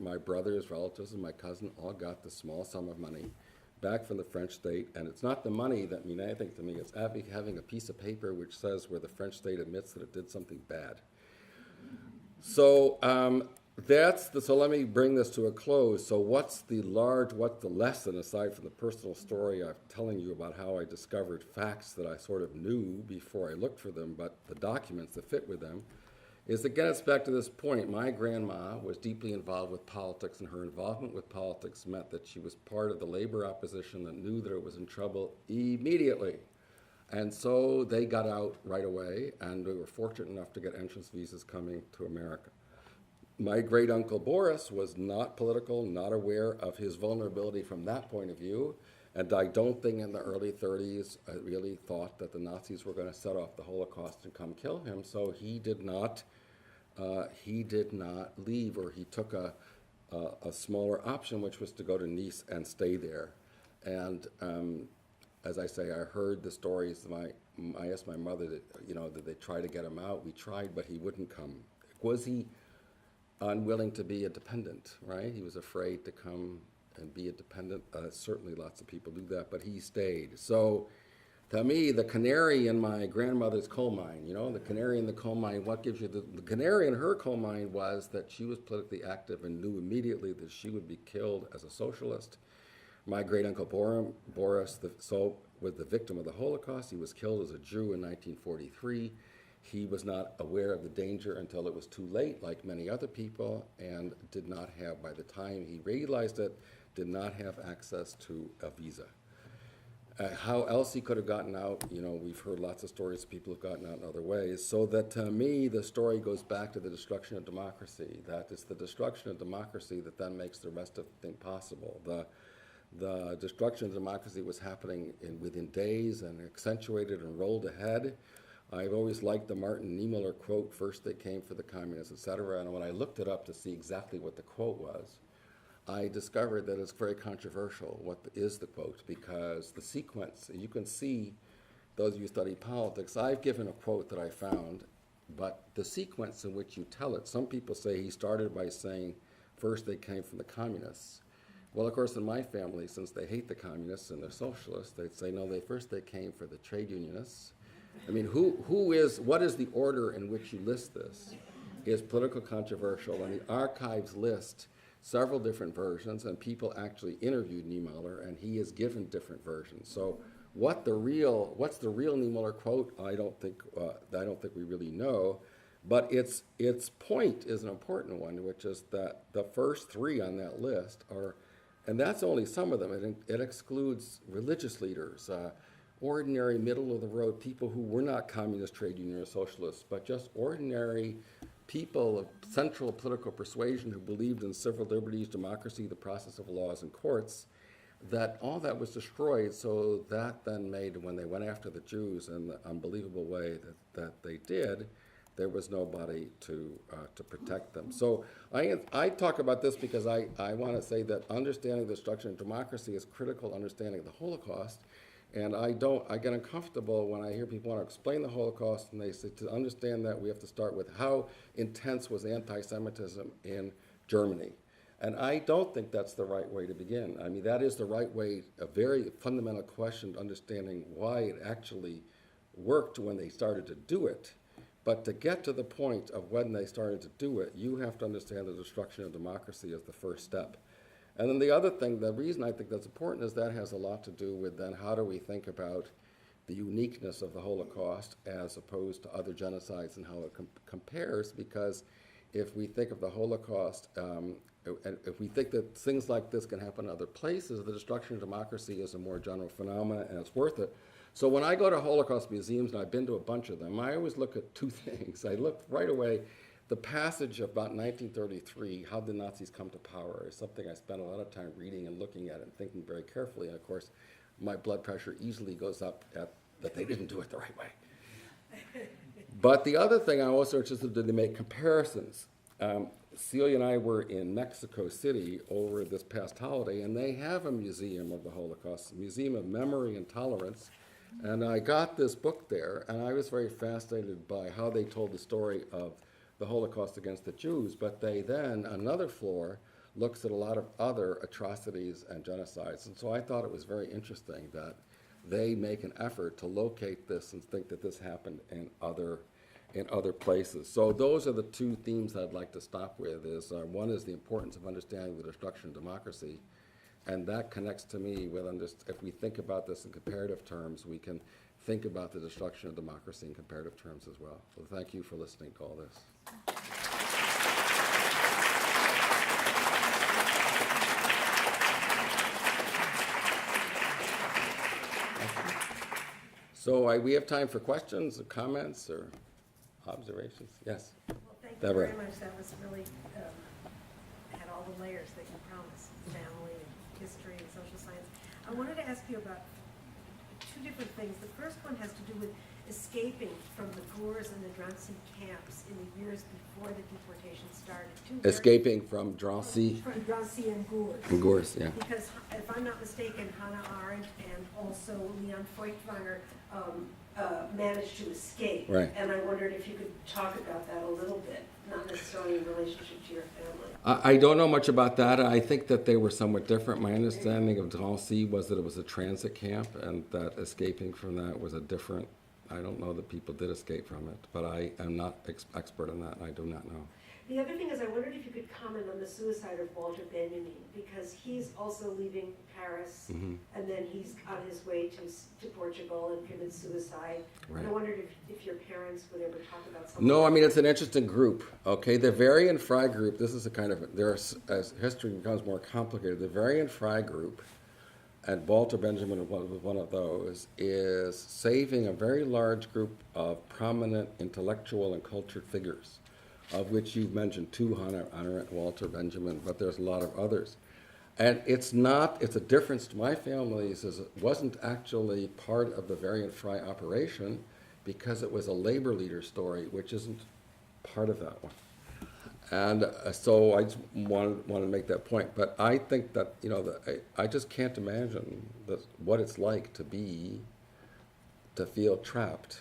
[SPEAKER 3] my brothers, relatives, and my cousin all got the small sum of money back from the French state. And it's not the money that means anything to me. It's having a piece of paper which says where the French state admits that it did something bad. So so let me bring this to a close. So what's the lesson, aside from the personal story I'm telling you about how I discovered facts that I sort of knew before I looked for them, but the documents that fit with them, is to get us back to this point. My grandma was deeply involved with politics, and her involvement with politics meant that she was part of the labor opposition that knew that it was in trouble immediately. And so they got out right away, and we were fortunate enough to get entrance visas coming to America. My great-uncle Boris was not political, not aware of his vulnerability from that point of view, and I don't think in the early 30s really thought that the Nazis were going to set off the Holocaust and come kill him, so he did not leave, or he took a smaller option, which was to go to Nice and stay there. And as I say, I heard the stories. I asked my mother, did they try to get him out? We tried, but he wouldn't come. Was he unwilling to be a dependent, right? He was afraid to come and be a dependent. Certainly lots of people do that, but he stayed. So to me, the canary in my grandmother's coal mine, the canary in the coal mine, what gives you the canary in her coal mine was that she was politically active and knew immediately that she would be killed as a socialist. My great-uncle Boris was the victim of the Holocaust. He was killed as a Jew in 1943. He was not aware of the danger until it was too late, like many other people, and did not have, by the time he realized it, did not have access to a visa. How else he could have gotten out, we've heard lots of stories of people who've gotten out in other ways. So that to me, the story goes back to the destruction of democracy. That it's the destruction of democracy that then makes the rest of the thing possible. The destruction of democracy was happening within days and accentuated and rolled ahead. I've always liked the Martin Niemöller quote, first they came for the communists, etc. And when I looked it up to see exactly what the quote was, I discovered that it's very controversial what is the quote, because the sequence, you can see, those of you who study politics, I've given a quote that I found, but the sequence in which you tell it, some people say he started by saying, first they came from the communists. Well, of course, in my family, since they hate the communists and they're socialists, they'd say, no, first they came for the trade unionists. I mean, what is the order in which you list this is political controversial, and the archives list several different versions, and people actually interviewed Niemöller, and he has given different versions. So what's the real Niemöller quote? I don't think we really know, but its point is an important one, which is that the first three on that list are And that's only some of them. It excludes religious leaders, ordinary middle-of-the-road people who were not communist, trade union, or socialists, but just ordinary people of central political persuasion who believed in civil liberties, democracy, the process of laws and courts, that all that was destroyed. So that then made, when they went after the Jews in the unbelievable way that they did, there was nobody to protect them. So I talk about this because I want to say that understanding the destruction of democracy is critical to understanding of the Holocaust. And I get uncomfortable when I hear people want to explain the Holocaust, and they say to understand that we have to start with how intense was anti-Semitism in Germany. And I don't think that's the right way to begin. I mean, that is the right way, a very fundamental question to understanding why it actually worked when they started to do it. But to get to the point of when they started to do it, you have to understand the destruction of democracy as the first step. And then the other thing, the reason I think that's important is that has a lot to do with then how do we think about the uniqueness of the Holocaust as opposed to other genocides and how it compares, because if we think of the Holocaust, and if we think that things like this can happen in other places, the destruction of democracy is a more general phenomenon and it's worth it. So when I go to Holocaust museums, and I've been to a bunch of them, I always look at two things. I look right away, the passage about 1933, how the Nazis come to power, is something I spent a lot of time reading and looking at and thinking very carefully. And of course, my blood pressure easily goes up at that they didn't do it the right way. But the other thing I also interested in, to make comparisons. Celia and I were in Mexico City over this past holiday, and they have a museum of the Holocaust, a museum of memory and tolerance. And I got this book there, and I was very fascinated by how they told the story of the Holocaust against the Jews, but they then, another floor, looks at a lot of other atrocities and genocides. And so I thought it was very interesting that they make an effort to locate this and think that this happened in other places. So those are the two themes I'd like to stop with. One is the importance of understanding the destruction of democracy, and that connects to me with, if we think about this in comparative terms, we can think about the destruction of democracy in comparative terms as well. So thank you for listening to all this. So we have time for questions or comments or observations. Yes?
[SPEAKER 4] Well, thank you
[SPEAKER 3] Deborah.
[SPEAKER 4] very much. That was really, had all the layers that you promised, family, and history, and social science. I wanted to ask you about two different things. The first one has to do with escaping from the Gurs and the Drancy camps in the years before the deportation started.
[SPEAKER 3] Escaping from Drancy
[SPEAKER 4] From Drancy and Gurs.
[SPEAKER 3] and Gurs, yeah.
[SPEAKER 4] Because if I'm not mistaken, Hannah Arendt and also Leon Feuchtwanger managed to escape.
[SPEAKER 3] Right.
[SPEAKER 4] And I wondered if you could talk about that a little bit, not necessarily in relationship to your family.
[SPEAKER 3] I don't know much about that. I think that they were somewhat different. My understanding of Drancy was that it was a transit camp and that escaping from that was a different, I don't know that people did escape from it, but I am not expert on that, and I do not know.
[SPEAKER 4] The other thing is I wondered if you could comment on the suicide of Walter Benjamin, because he's also leaving Paris, and then he's on his way to Portugal and commits suicide.
[SPEAKER 3] Right.
[SPEAKER 4] And I wondered if your parents would ever talk about something.
[SPEAKER 3] No, I mean, it's an interesting group, okay? The Varian Fry group, this is a kind of, as history becomes more complicated, the Varian Fry group, and Walter Benjamin was one of those, is saving a very large group of prominent intellectual and cultured figures, of which you've mentioned two, Hannah Arendt, Walter Benjamin, but there's a lot of others. And it's a difference to my family, is it wasn't actually part of the Varian Fry operation because it was a labor leader story, which isn't part of that one. And so I just wanted to make that point. But I think that, I just can't imagine what it's like to feel trapped.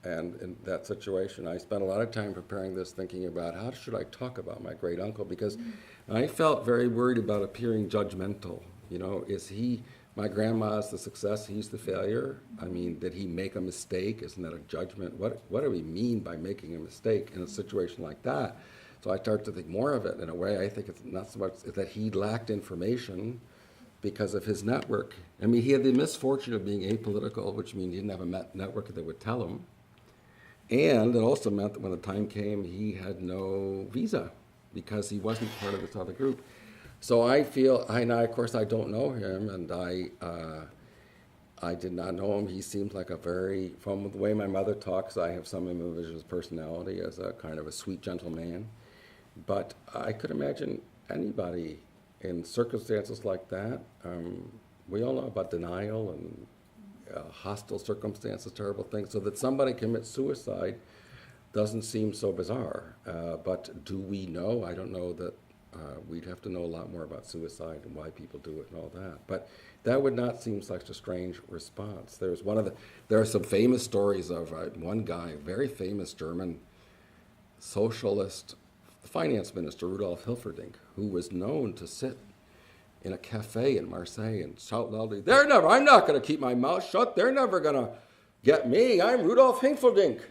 [SPEAKER 3] And in that situation, I spent a lot of time preparing this, thinking about how should I talk about my great uncle, because I felt very worried about appearing judgmental. Is he, my grandma's the success, he's the failure? I mean, did he make a mistake? Isn't that a judgment? What do we mean by making a mistake in a situation like that? So I started to think more of it. In a way, I think it's not so much that he lacked information because of his network. I mean, he had the misfortune of being apolitical, which means he didn't have a network that would tell him. And it also meant that when the time came, he had no visa because he wasn't part of this other group. So I feel, of course, I don't know him, and I did not know him. He seems like from the way my mother talks, I have some image of his personality as a kind of a sweet, gentle man. But I could imagine anybody in circumstances like that. We all know about denial and hostile circumstances, terrible things. So that somebody commits suicide doesn't seem so bizarre. But do we know? I don't know that. We'd have to know a lot more about suicide and why people do it and all that. But that would not seem such a strange response. There are some famous stories of one guy, a very famous German socialist finance minister, Rudolf Hilferding, who was known to sit in a cafe in Marseille and shout loudly, I'm not going to keep my mouth shut. They're never going to get me. I'm Rudolf Hilferding.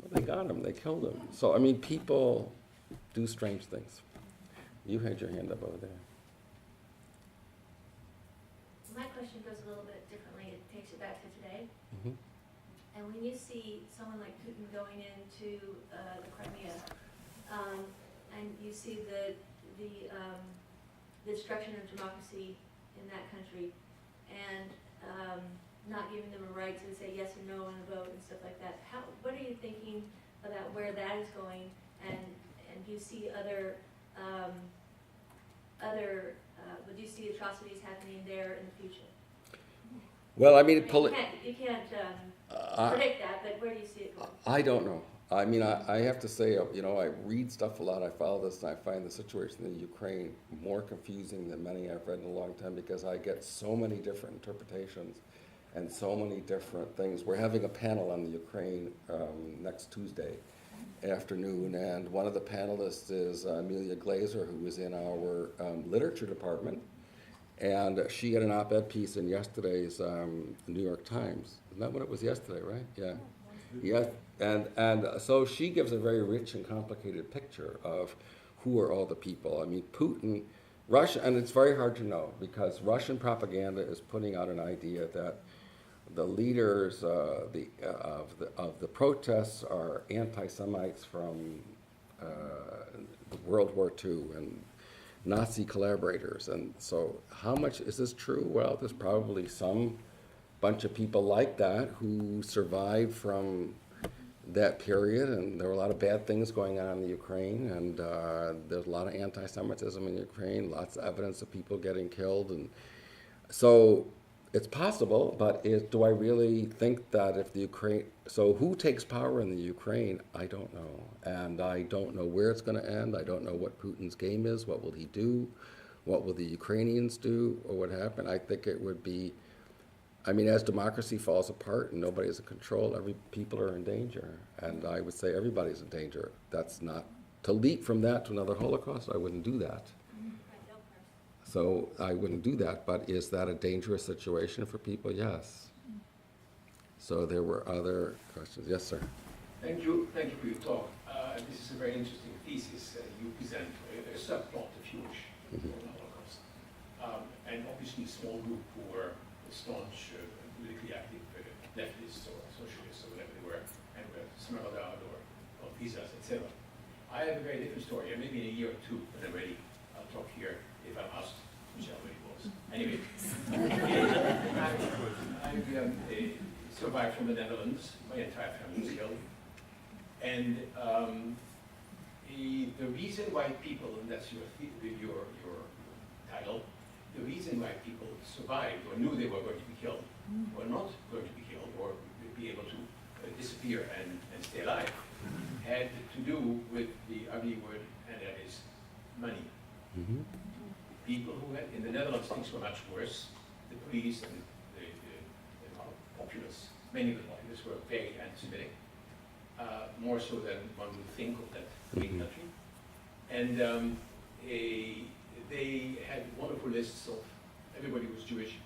[SPEAKER 3] Well, they got him. They killed him. So, I mean, people do strange things. You had your hand up over there.
[SPEAKER 5] My question goes a little bit differently. It takes it back to today.
[SPEAKER 3] Mm-hmm.
[SPEAKER 5] And when you see someone like Putin going into the Crimea, and you see the destruction of democracy in that country, and not giving them a right to say yes or no on a vote and stuff like that, what are you thinking about where that is going? And do you see would you see atrocities happening there in the future?
[SPEAKER 3] Well, I mean,
[SPEAKER 5] you can't predict that, but where do you see it going?
[SPEAKER 3] I don't know. I mean, I have to say, I read stuff a lot. I follow this, and I find the situation in Ukraine more confusing than many I've read in a long time because I get so many different interpretations and so many different things. We're having a panel on the Ukraine next Tuesday afternoon, and one of the panelists is Amelia Glazer, who is in our literature department, and she had an op-ed piece in yesterday's New York Times. Isn't that what it was yesterday, right? Yeah. Yes, and so she gives a very rich and complicated picture of who are all the people. I mean, Putin, Russia, and it's very hard to know because Russian propaganda is putting out an idea that the leaders of the protests are anti-Semites from World War II and Nazi collaborators. And so how much is this true? Well, there's probably some bunch of people like that who survived from that period, and there were a lot of bad things going on in the Ukraine, and there's a lot of anti-Semitism in Ukraine, lots of evidence of people getting killed, and so it's possible, but do I really think that if the Ukraine, so who takes power in the Ukraine? I don't know, and I don't know where it's going to end. I don't know what Putin's game is. What will he do? What will the Ukrainians do, or what happened? I think it would be, I mean, as democracy falls apart and nobody's in control, people are in danger. And I would say everybody's in danger. That's not, to leap from that to another Holocaust, I wouldn't do that. So I wouldn't do that, but is that a dangerous situation for people? Yes. So there were other questions. Yes, sir.
[SPEAKER 6] Thank you for your talk. This is a very interesting thesis you present, a subplot, if you wish, of the Holocaust. And obviously a small group who were staunch, politically active leftists or socialists or whatever they were, and were smuggled out or visas, etc. I have a very different story, and maybe in a year or two, when I'm ready, I'll talk here if I'm asked, which I already was. Anyway, I survived from the Netherlands. My entire family was killed. And the reason why people, and that's your title, the reason why people survived or knew they were going to be killed, or not going to be killed, or be able to disappear and stay alive, had to do with the ugly word, and that is money.
[SPEAKER 3] Mm-hmm.
[SPEAKER 6] People who had, in the Netherlands, things were much worse. The police and the populace, many of the populace were very anti-Semitic, more so than one would think of that great country. And they had wonderful lists of, everybody was Jewish,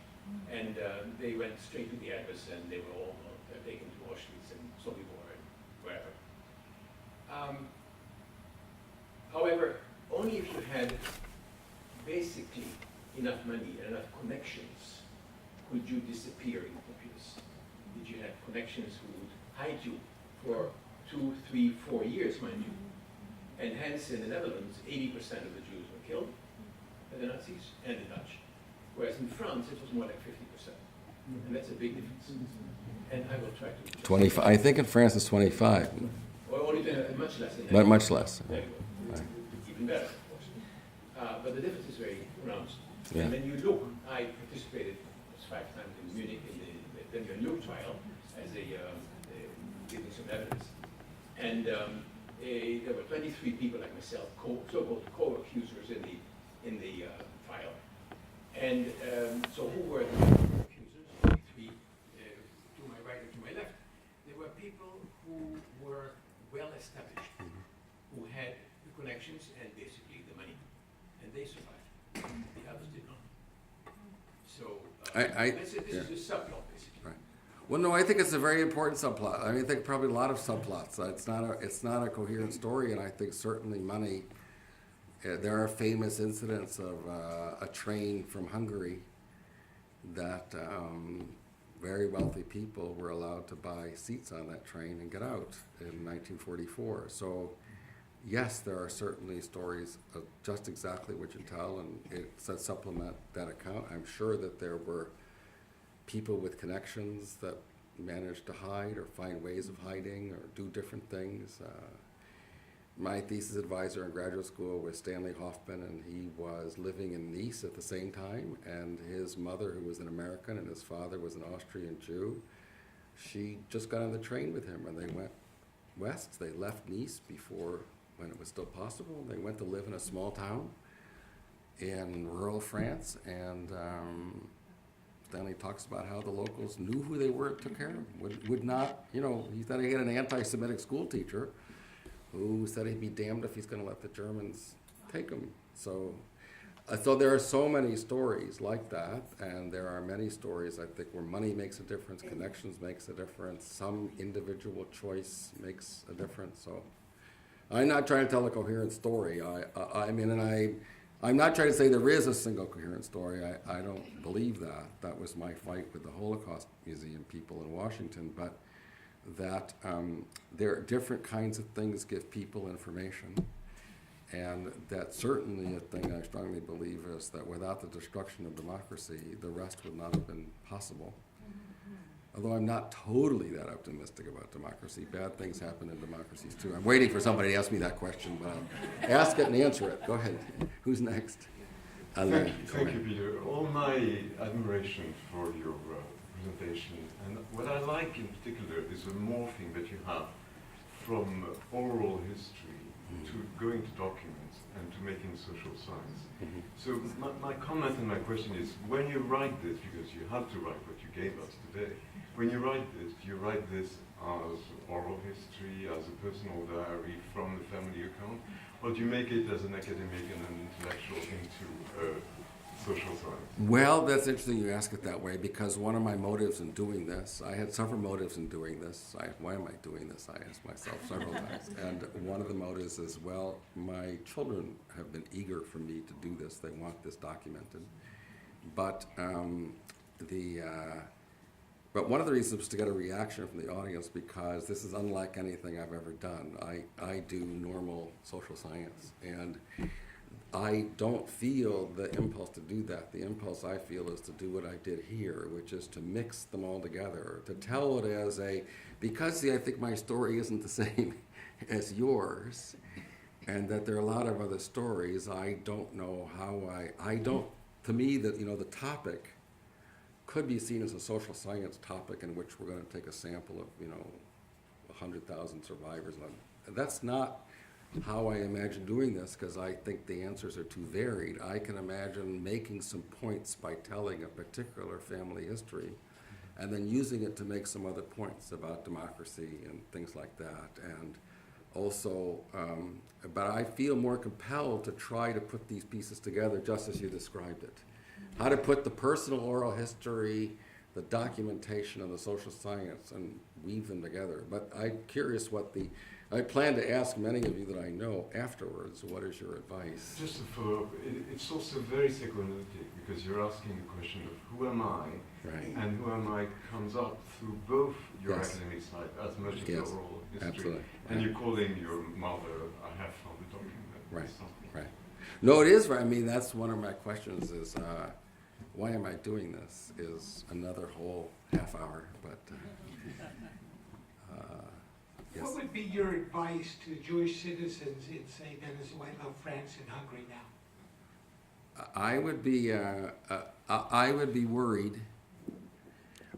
[SPEAKER 6] and they went straight to the address, and they were all taken to Auschwitz and Sobibor and wherever. However, only if you had basically enough money and enough connections could you disappear in the populace. Did you have connections who would hide you for 2, 3, 4 years, mind you? And hence, in the Netherlands, 80% of the Jews were killed, the Nazis and the Dutch, whereas in France it was more like 50%. And that's a big difference. And I will try to...
[SPEAKER 3] 25. I think in France it's 25.
[SPEAKER 6] Or only much less than that.
[SPEAKER 3] But much less.
[SPEAKER 6] There you go. Even better, of course. But the difference is very pronounced.
[SPEAKER 3] Yeah.
[SPEAKER 6] And when you look, I participated 5 times in Munich in the Benjamin trial as giving some evidence. And there were 23 people like myself, so-called co-accusers in the trial. And so who were the accusers? 23 to my right and to my left. They were people who were well established, who had the connections and basically the money, and they survived. The others did not. So this is a subplot, basically.
[SPEAKER 3] Right. Well, no, I think it's a very important subplot. I mean, I think probably a lot of subplots. It's not a coherent story, and I think certainly money. There are famous incidents of a train from Hungary that very wealthy people were allowed to buy seats on that train and get out in 1944. So, yes, there are certainly stories of just exactly what you tell, and it's a supplement that account. I'm sure that there were people with connections that managed to hide or find ways of hiding or do different things. My thesis advisor in graduate school was Stanley Hoffman, and he was living in Nice at the same time, and his mother, who was an American, and his father was an Austrian Jew, she just got on the train with him, and they went west. They left Nice before, when it was still possible. They went to live in a small town in rural France, and Stanley talks about how the locals knew who they were and took care of them. Would not, he said he had an anti-Semitic school teacher who said he'd be damned if he's going to let the Germans take him. So there are so many stories like that, and there are many stories, I think, where money makes a difference, connections makes a difference, some individual choice makes a difference. So I'm not trying to tell a coherent story. I'm not trying to say there is a single coherent story. I don't believe that. That was my fight with the Holocaust Museum people in Washington, but that there are different kinds of things give people information, and that certainly a thing I strongly believe is that without the destruction of democracy, the rest would not have been possible. Although I'm not totally that optimistic about democracy. Bad things happen in democracies too. I'm waiting for somebody to ask me that question, but I'll ask it and answer it. Go ahead. Who's next?
[SPEAKER 7] Thank you, Peter. All my admiration for your presentation, and what I like in particular is the morphing that you have from oral history to going to documents and to making social science. So my comment and my question is, when you write this, because you have to write what you gave us today, when you write this, do you write this as oral history, as a personal diary from the family account, or do you make it as an academic and an intellectual into social science?
[SPEAKER 3] Well, that's interesting you ask it that way, because one of my motives in doing this, I had several motives in doing this. Why am I doing this? I asked myself several times. And one of the motives is, well, my children have been eager for me to do this. They want this documented. But but one of the reasons was to get a reaction from the audience, because this is unlike anything I've ever done. I do normal social science, and I don't feel the impulse to do that. The impulse I feel is to do what I did here, which is to mix them all together, to tell it as because I think my story isn't the same as yours, and that there are a lot of other stories. I don't know how to me, that the topic could be seen as a social science topic in which we're going to take a sample of 100,000 survivors. And that's not how I imagine doing this, because I think the answers are too varied. I can imagine making some points by telling a particular family history and then using it to make some other points about democracy and things like that. And also, but I feel more compelled to try to put these pieces together just as you described it. How to put the personal oral history, the documentation, and the social science and weave them together. But I'm curious I plan to ask many of you that I know afterwards, what is your advice?
[SPEAKER 7] Just to follow up, it's also very psychoanalytic, because you're asking the question of who am I,
[SPEAKER 3] Right.
[SPEAKER 7] and who am I comes up through both your
[SPEAKER 3] Yes.
[SPEAKER 7] academic side as much as
[SPEAKER 3] Yes.
[SPEAKER 7] the oral history.
[SPEAKER 3] Absolutely.
[SPEAKER 7] And you're calling your mother, I have found the document.
[SPEAKER 3] Right,
[SPEAKER 7] Something.
[SPEAKER 3] right. No, it is right. I mean, that's one of my questions is, why am I doing this? Is another whole half hour, but yes.
[SPEAKER 8] What would be your advice to Jewish citizens in, say, Venezuela, France, and Hungary now?
[SPEAKER 3] I would be worried.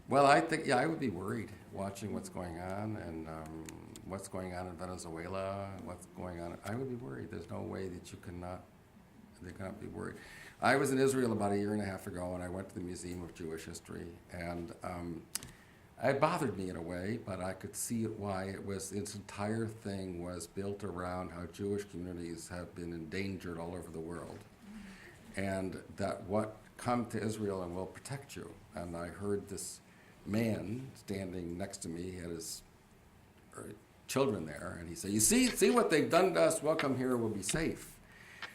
[SPEAKER 3] Well, I think, yeah, I would be worried watching what's going on and what's going on in Venezuela, what's going on. I would be worried. There's no way that they cannot be worried. I was in Israel about a year and a half ago, and I went to the Museum of Jewish History, and it bothered me in a way, but I could see why. Its entire thing was built around how Jewish communities have been endangered all over the world, and that what come to Israel and will protect you. And I heard this man standing next to me, he had his children there, and he said, "You see what they've done to us? Well, come here, we'll be safe."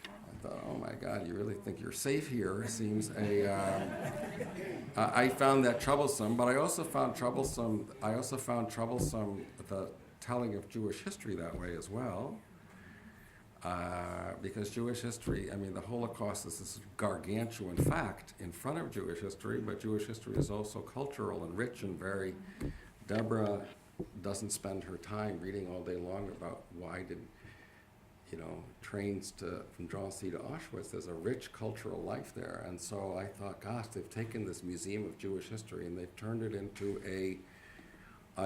[SPEAKER 3] I thought, oh my God, you really think you're safe here? Seems I found that troublesome, but I also found troublesome the telling of Jewish history that way as well. Because Jewish history, I mean, the Holocaust is this gargantuan fact in front of Jewish history, but Jewish history is also cultural and rich and very. Deborah doesn't spend her time reading all day long about why did, trains from Drancy to Auschwitz. There's a rich cultural life there. And so I thought, gosh, they've taken this Museum of Jewish History and they've turned it into a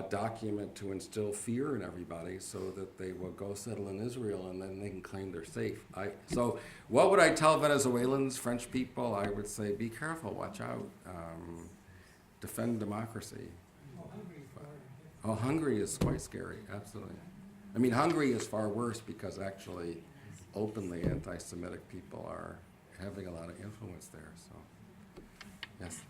[SPEAKER 3] document to instill fear in everybody so that they will go settle in Israel and then they can claim they're safe. So what would I tell Venezuelans, French people? I would say, be careful, watch out, defend democracy. Hungary is quite scary, absolutely. I mean, Hungary is far worse because actually openly anti-Semitic people are having a lot of influence there, so, yes.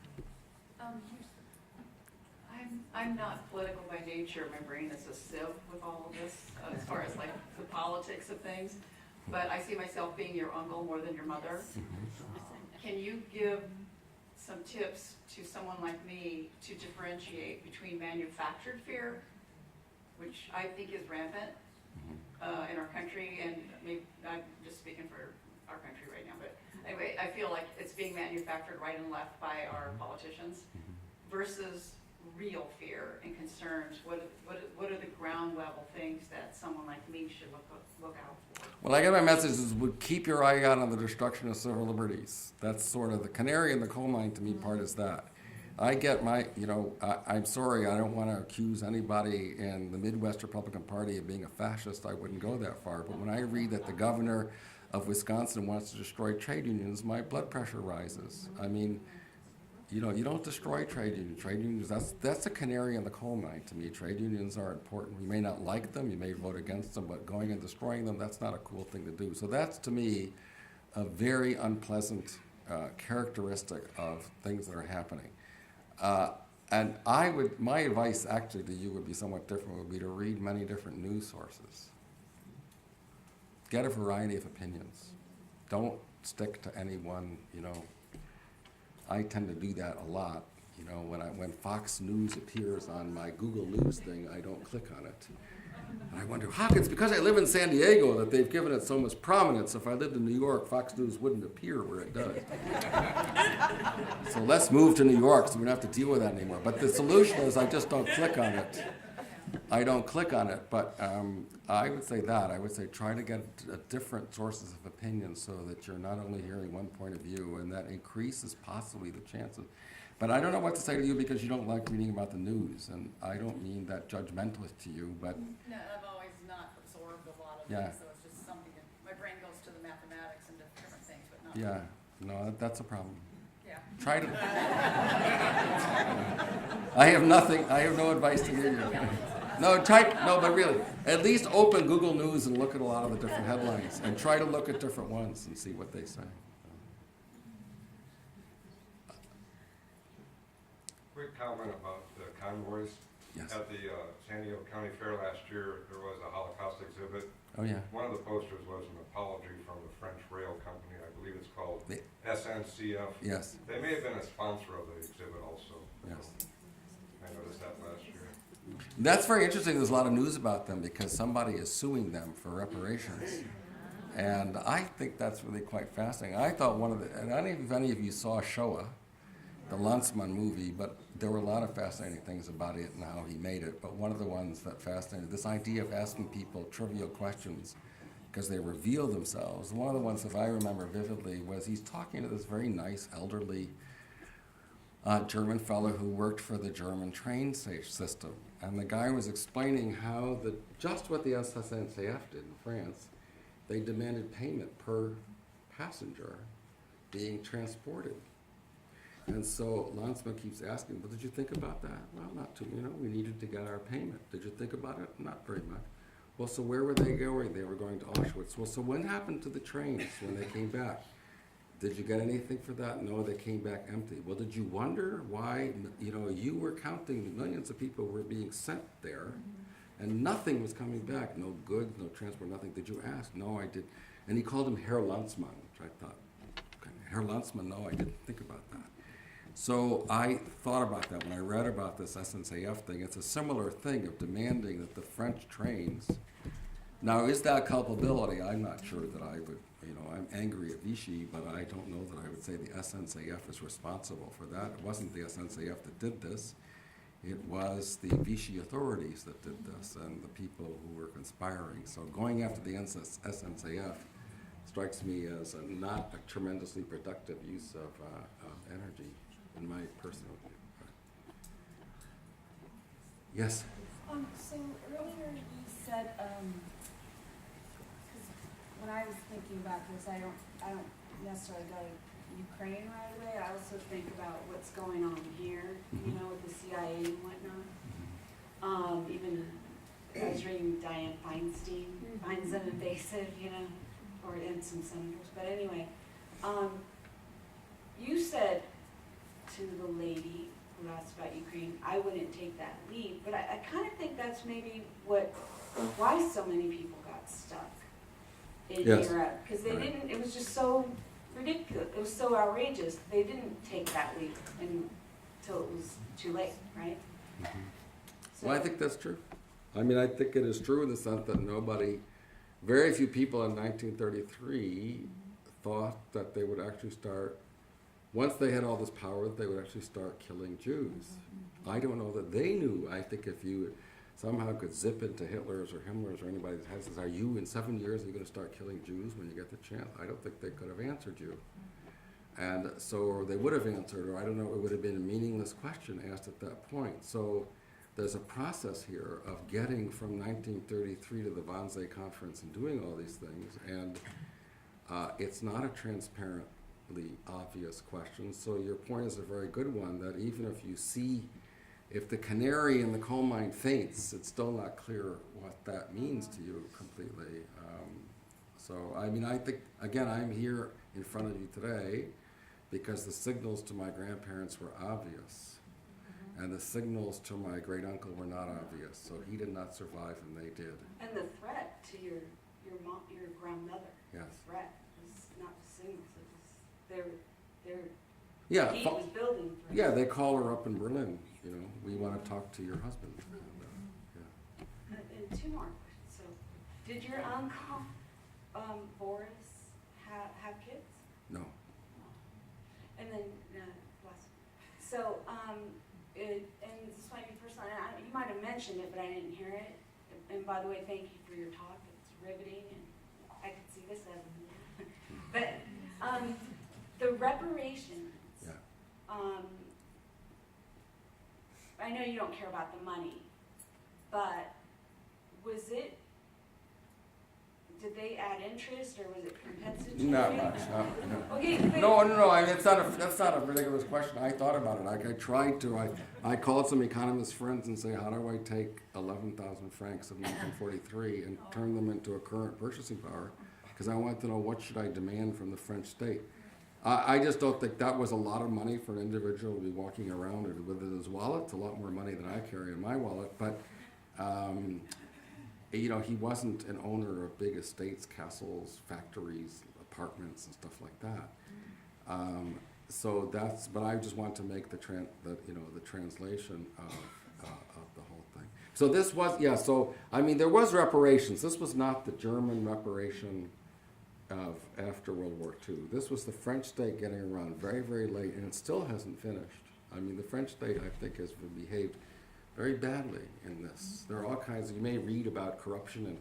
[SPEAKER 9] I'm not political by nature. My brain is a sieve with all of this, as far as like the politics of things. But I see myself being your uncle more than your mother. Can you give some tips to someone like me to differentiate between manufactured fear, which I think is rampant in our country, and maybe I'm just speaking for our country right now, but anyway, I feel like it's being manufactured right and left by our politicians, versus real fear and concerns. What are the ground level things that someone like me should look out for?
[SPEAKER 3] Well, I get my message is keep your eye out on the destruction of civil liberties. That's sort of the canary in the coal mine to me part is that. I get my, I'm sorry, I don't want to accuse anybody in the Midwest Republican Party of being a fascist. I wouldn't go that far. But when I read that the governor of Wisconsin wants to destroy trade unions, my blood pressure rises. I mean, you don't destroy trade unions. Trade unions, that's a canary in the coal mine to me. Trade unions are important. You may not like them, you may vote against them, but going and destroying them, that's not a cool thing to do. So that's, to me, a very unpleasant characteristic of things that are happening. And my advice actually to you would be somewhat different, would be to read many different news sources. Get a variety of opinions. Don't stick to any one, I tend to do that a lot. When Fox News appears on my Google News thing, I don't click on it. And I wonder, it's because I live in San Diego that they've given it so much prominence. If I lived in New York, Fox News wouldn't appear where it does. So let's move to New York so we don't have to deal with that anymore. But the solution is I just don't click on it. I don't click on it, but I would say that. I would say try to get different sources of opinion so that you're not only hearing one point of view, and that increases possibly the chances. But I don't know what to say to you because you don't like reading about the news, and I don't mean that judgmental to you, but...
[SPEAKER 9] No, I've always not absorbed a lot of
[SPEAKER 3] Yeah.
[SPEAKER 9] it, so it's just something that my brain goes to the mathematics and different things, but not...
[SPEAKER 3] Yeah, no, that's a problem.
[SPEAKER 9] Yeah.
[SPEAKER 3] Try to... I have no advice to give you. No, but really, at least open Google News and look at a lot of the different headlines and try to look at different ones and see what they say.
[SPEAKER 10] Quick comment about the convoys.
[SPEAKER 3] Yes.
[SPEAKER 10] At the San Diego County Fair last year, there was a Holocaust exhibit.
[SPEAKER 3] Oh, yeah.
[SPEAKER 10] One of the posters was an apology from the French rail company. I believe it's called
[SPEAKER 3] The-
[SPEAKER 10] SNCF.
[SPEAKER 3] Yes.
[SPEAKER 10] They may have been a sponsor of the exhibit also.
[SPEAKER 3] Yes.
[SPEAKER 10] I noticed that last year.
[SPEAKER 3] That's very interesting. There's a lot of news about them because somebody is suing them for reparations. And I think that's really quite fascinating. I thought one of the, and I don't know if any of you saw Shoah, the Lanzmann movie, but there were a lot of fascinating things about it and how he made it. But one of the ones that fascinated, this idea of asking people trivial questions because they reveal themselves. One of the ones that I remember vividly was he's talking to this very nice elderly German fellow who worked for the German train system. And the guy was explaining how just what the SNCF did in France, they demanded payment per passenger being transported. And so Lanzmann keeps asking, well, did you think about that? Well, not too, we needed to get our payment. Did you think about it? Not very much. Well, so where were they going? They were going to Auschwitz. Well, so what happened to the trains when they came back? Did you get anything for that? No, they came back empty. Well, did you wonder why, you were counting millions of people were being sent there and nothing was coming back, no goods, no transport, nothing. Did you ask? No, I did. And he called him Herr Lanzmann, which I thought, okay, Herr Lanzmann, no, I didn't think about that. So I thought about that when I read about this SNCF thing. It's a similar thing of demanding that the French trains. Now, is that culpability? I'm not sure that I would, I'm angry at Vichy, but I don't know that I would say the SNCF is responsible for that. It wasn't the SNCF that did this. It was the Vichy authorities that did this and the people who were conspiring. So going after the SNCF strikes me as not a tremendously productive use of energy, in my personal view. Yes?
[SPEAKER 11] So earlier you said, because when I was thinking about this, I don't necessarily go to Ukraine right away. I also think about what's going on here, with the CIA and whatnot. Even I was reading Dianne Feinstein, finds them invasive, and some senators. But anyway, you said to the lady who asked about Ukraine, I wouldn't take that lead. But I kind of think that's maybe why so many people got stuck in Europe. Because they didn't, it was just so ridiculous. It was so outrageous. They didn't take that lead until it was too late, right?
[SPEAKER 3] Mm-hmm.
[SPEAKER 11] So,
[SPEAKER 3] Well, I think that's true. I mean, I think it is true in the sense that very few people in 1933 thought that they would actually start, once they had all this power, they would actually start killing Jews. I don't know that they knew. I think if you somehow could zip into Hitler's or Himmler's or anybody's head says, are you in 7 years, are you going to start killing Jews when you get the chance? I don't think they could have answered you. And so they would have answered, or I don't know, it would have been a meaningless question asked at that point. So there's a process here of getting from 1933 to the Wannsee Conference and doing all these things. And it's not a transparently obvious question. So your point is a very good one, that even if you see, if the canary in the coal mine faints, it's still not clear what that means to you completely. So, I mean, I think, again, I'm here in front of you today because the signals to my grandparents were obvious. And the signals to my great uncle were not obvious. So he did not survive and they did.
[SPEAKER 11] and the threat to your mom, your grandmother.
[SPEAKER 3] Yes.
[SPEAKER 11] The threat was not signals. It was their
[SPEAKER 3] Yeah.
[SPEAKER 11] heat was building. For
[SPEAKER 3] Yeah, they call her up in Berlin. We want to talk to your husband.
[SPEAKER 11] And two more questions. So, did your uncle Boris have kids?
[SPEAKER 3] No.
[SPEAKER 11] And then last. So, and this might be personal. And you might have mentioned it, but I didn't hear it. And by the way, thank you for your talk. It's riveting, and I could see this as. But the reparations.
[SPEAKER 3] Yeah.
[SPEAKER 11] I know you don't care about the money, but did they add interest or was it compensatory?
[SPEAKER 3] Not much. No.
[SPEAKER 11] Okay.
[SPEAKER 3] No. I mean, that's not a ridiculous question. I thought about it. I tried to. I called some economist friends and say, how do I take 11,000 francs of 1943 and turn them into a current purchasing power? Because I wanted to know what should I demand from the French state. I just don't think that was a lot of money for an individual to be walking around with in his wallet. It's a lot more money than I carry in my wallet. But, he wasn't an owner of big estates, castles, factories, apartments, and stuff like that. But I just want to make the translation of the whole thing. So this was, there was reparations. This was not the German reparation after World War II. This was the French state getting around very, very late, and it still hasn't finished. I mean, the French state, I think, has behaved very badly in this. There are all kinds you may read about corruption in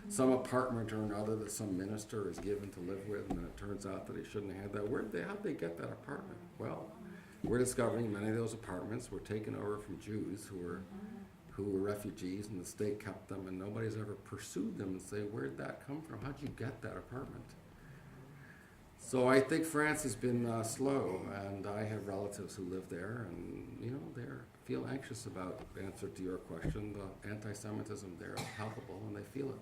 [SPEAKER 3] some apartment or another that some minister is given to live with, and then it turns out that he shouldn't have had that. How'd they get that apartment? Well, we're discovering many of those apartments were taken over from Jews who were refugees, and the state kept them, and nobody's ever pursued them and say, where'd that come from? How'd you get that apartment? So I think France has been slow, and I have relatives who live there, and they feel anxious about the answer to your question. The anti-Semitism there is palpable, and they feel it.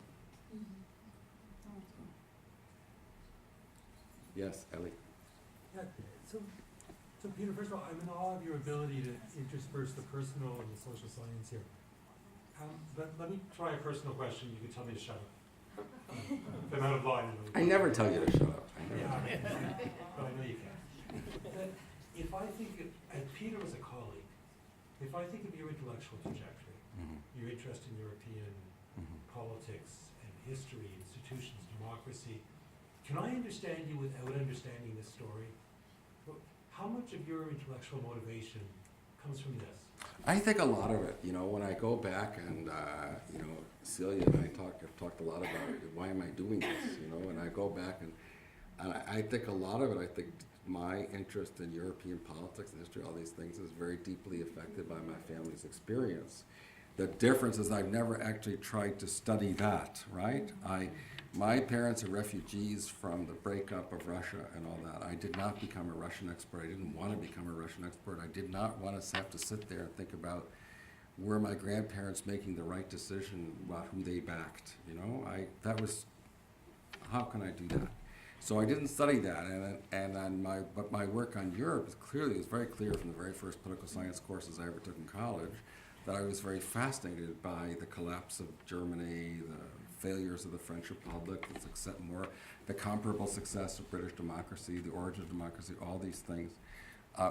[SPEAKER 3] Yes, Ellie.
[SPEAKER 12] Yeah, so Peter, first of all, I'm in awe of your ability to intersperse the personal and the social science here. But let me try a personal question. You can tell me to shut up. If I'm out of line.
[SPEAKER 3] I never tell you to shut up.
[SPEAKER 12] Yeah, but I know you can. But if I think of Peter as a colleague, if I think of your intellectual trajectory, your interest in European politics and history, institutions, democracy, can I understand you without understanding this story? How much of your intellectual motivation comes from this?
[SPEAKER 3] I think a lot of it, when I go back and, Celia and I have talked a lot about it, why am I doing this, and I go back and I think a lot of it, I think my interest in European politics and history, all these things, is very deeply affected by my family's experience. The difference is I've never actually tried to study that, right? My parents are refugees from the breakup of Russia and all that. I did not become a Russian expert. I didn't want to become a Russian expert. I did not want to have to sit there and think about were my grandparents making the right decision about who they backed. That was, how can I do that? So I didn't study that, but my work on Europe is very clear from the very first political science courses I ever took in college that I was very fascinated by the collapse of Germany, the failures of the French Republic, the comparable success of British democracy, the origin of democracy, all these things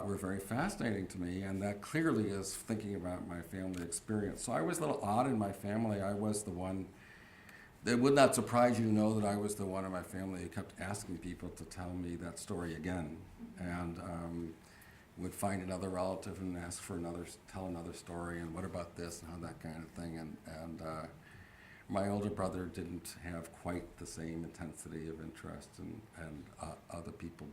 [SPEAKER 3] were very fascinating to me, and that clearly is thinking about my family experience. So I was a little odd in my family. I was the one, it would not surprise you to know that I was the one in my family who kept asking people to tell me that story again, and would find another relative and ask for tell another story, and what about this, and how that kind of thing, and my older brother didn't have quite the same intensity of interest, and other people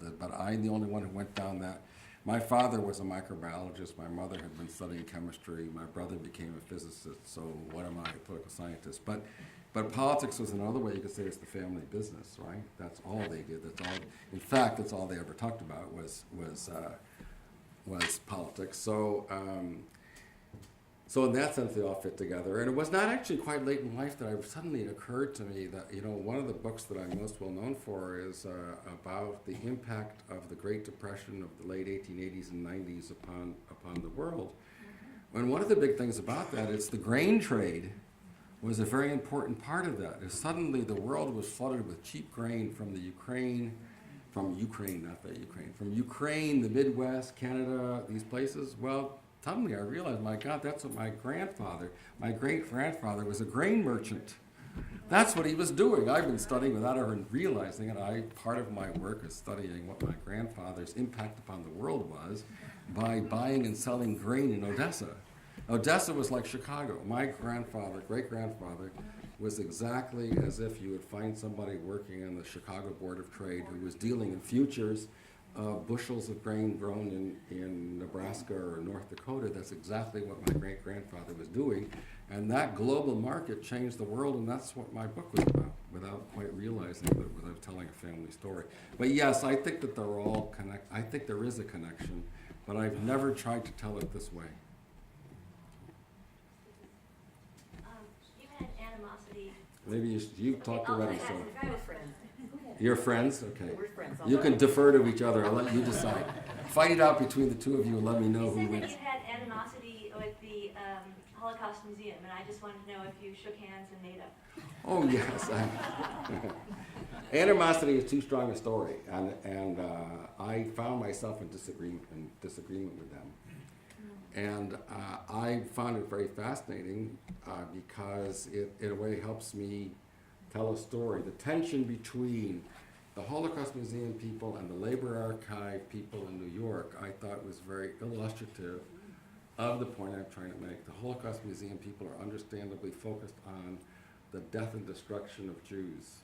[SPEAKER 3] did. But I'm the only one who went down that. My father was a microbiologist. My mother had been studying chemistry. My brother became a physicist. So what am I? A political scientist. But politics was another way you could say it's the family business, right? That's all they did. That's all. In fact, that's all they ever talked about was politics. So in that sense, they all fit together. And it was not actually quite late in life that suddenly it occurred to me that, one of the books that I'm most well known for is about the impact of the Great Depression of the late 1880s and 90s upon the world. And one of the big things about that is the grain trade was a very important part of that. Is suddenly the world was flooded with cheap grain from Ukraine, the Midwest, Canada, these places. Well, suddenly I realized, my God, that's what my great-grandfather was a grain merchant. That's what he was doing. I've been studying without ever realizing it. Part of my work is studying what my grandfather's impact upon the world was by buying and selling grain in Odessa. Odessa was like Chicago. My great-grandfather, was exactly as if you would find somebody working in the Chicago Board of Trade who was dealing in futures bushels of grain grown in Nebraska or North Dakota. That's exactly what my great-grandfather was doing. And that global market changed the world, and that's what my book was about, without quite realizing it, without telling a family story. But yes, I think that they're all connected. I think there is a connection, but I've never tried to tell it this way.
[SPEAKER 5] You had animosity.
[SPEAKER 3] Maybe you've talked already, so.
[SPEAKER 5] I was friends.
[SPEAKER 3] You're friends? Okay.
[SPEAKER 9] We're friends.
[SPEAKER 3] You can defer to each other. I'll let you decide. Fight it out between the two of you and let me know who
[SPEAKER 5] You said
[SPEAKER 3] wins.
[SPEAKER 5] that you had animosity with the Holocaust Museum, and I just wanted to know if you shook hands and made up.
[SPEAKER 3] Oh, yes. Animosity is too strong a story, and I found myself in disagreement with them. And I found it very fascinating because it, in a way, helps me tell a story. The tension between the Holocaust Museum people and the Labor Archive people in New York, I thought was very illustrative of the point I'm trying to make. The Holocaust Museum people are understandably focused on the death and destruction of Jews.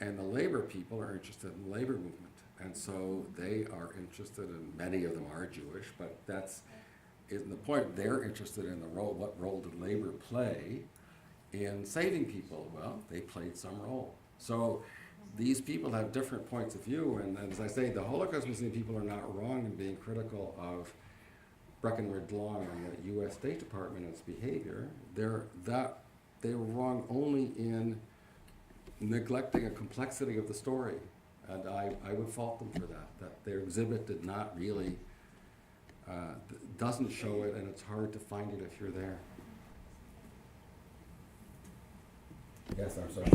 [SPEAKER 3] And the labor people are interested in the labor movement. And so they are interested in, many of them are Jewish, but that's isn't the point. They're interested in the role, what role did labor play in saving people? Well, they played some role. So these people have different points of view, and as I say, the Holocaust Museum people are not wrong in being critical of Breckinridge Law and the U.S. State Department and its behavior. They were wrong only in neglecting a complexity of the story, and I would fault them for that their exhibit did not really, doesn't show it, and it's hard to find it if you're there. Yes, I'm sorry.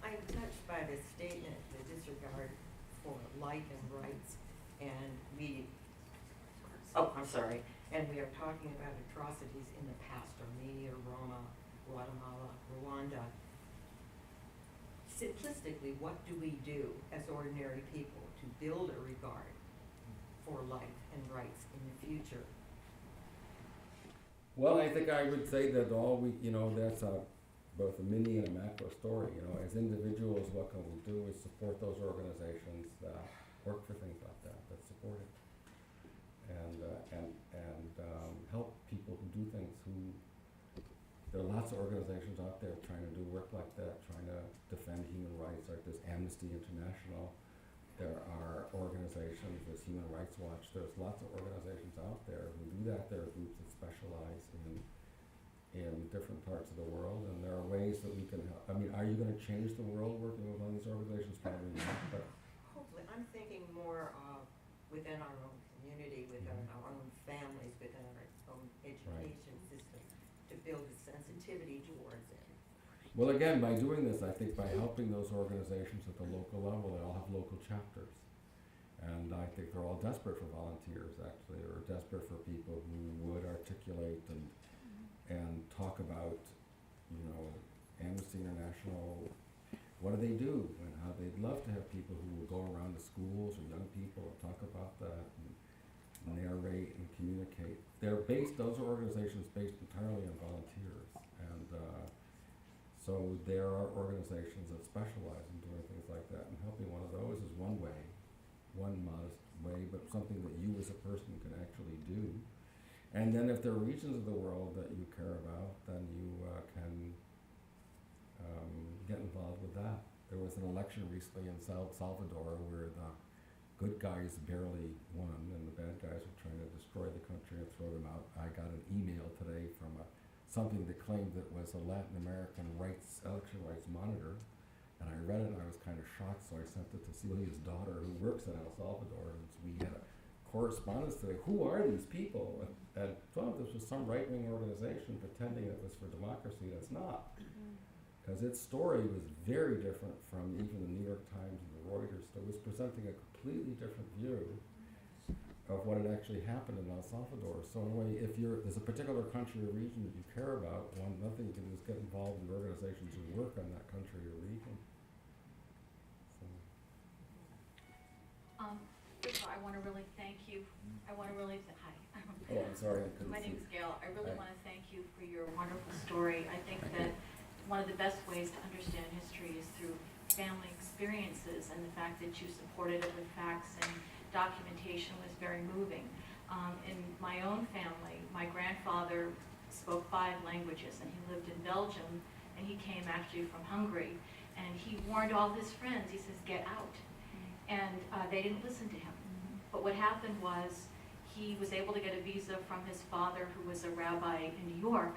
[SPEAKER 13] I'm touched by this statement, the disregard for life and rights, and and we are talking about atrocities in the past, Armenia, Roma, Guatemala, Rwanda. Simplistically, what do we do as ordinary people to build a regard for life and rights in the future?
[SPEAKER 3] Well, I think I would say that all we, that's both a mini and a macro story. As individuals, what can we do is support those organizations that work for things like that support it, and help people who do things there are lots of organizations out there trying to do work like that, trying to defend human rights, like there's Amnesty International, there are organizations, there's Human Rights Watch, there's lots of organizations out there who do that. There are groups that specialize in different parts of the world, and there are ways that we can help. I mean, are you going to change the world working with one of these organizations? Probably not, but
[SPEAKER 13] hopefully. I'm thinking more within our own community, within our own families, within our own education system, to build a sensitivity towards it.
[SPEAKER 3] Well, again, by doing this, I think by helping those organizations at the local level, they all have local chapters. And I think they're all desperate for volunteers, actually, or desperate for people who would articulate and talk about, Amnesty International, what do they do, and how they'd love to have people who will go around to schools or young people and talk about that and narrate and communicate. Those are organizations based entirely on volunteers. And so there are organizations that specialize in doing things like that, and helping one of those is one way, one modest way, but something that you as a person can actually do. And then if there are regions of the world that you care about, then you can get involved with that. There was an election recently in El Salvador where the good guys barely won and the bad guys were trying to destroy the country and throw them out. I got an email today from something that claimed that was a Latin American election rights monitor, and I read it and I was kind of shocked, so I sent it to Celia's daughter who works in El Salvador, and so we had a correspondence today. Who are these people? And this was some right-wing organization pretending it was for democracy. That's not. Because its story was very different from even the New York Times and the Reuters. It was presenting a completely different view of what had actually happened in El Salvador. So in a way, if there's a particular country or region that you care about, nothing you can do is get involved in organizations who work on that country or region. So.
[SPEAKER 9] First of all, I want to really thank you. Hi.
[SPEAKER 3] Oh, I'm sorry.
[SPEAKER 9] My name is Gail. I really want to thank you for your wonderful story. I think that one of the best ways to understand history is through family experiences, and the fact that you supported it with facts and documentation was very moving. In my own family, my grandfather spoke 5 languages, and he lived in Belgium, and he came actually from Hungary, and he warned all his friends. He says, get out. And they didn't listen to him. But what happened was he was able to get a visa from his father, who was a rabbi in New York,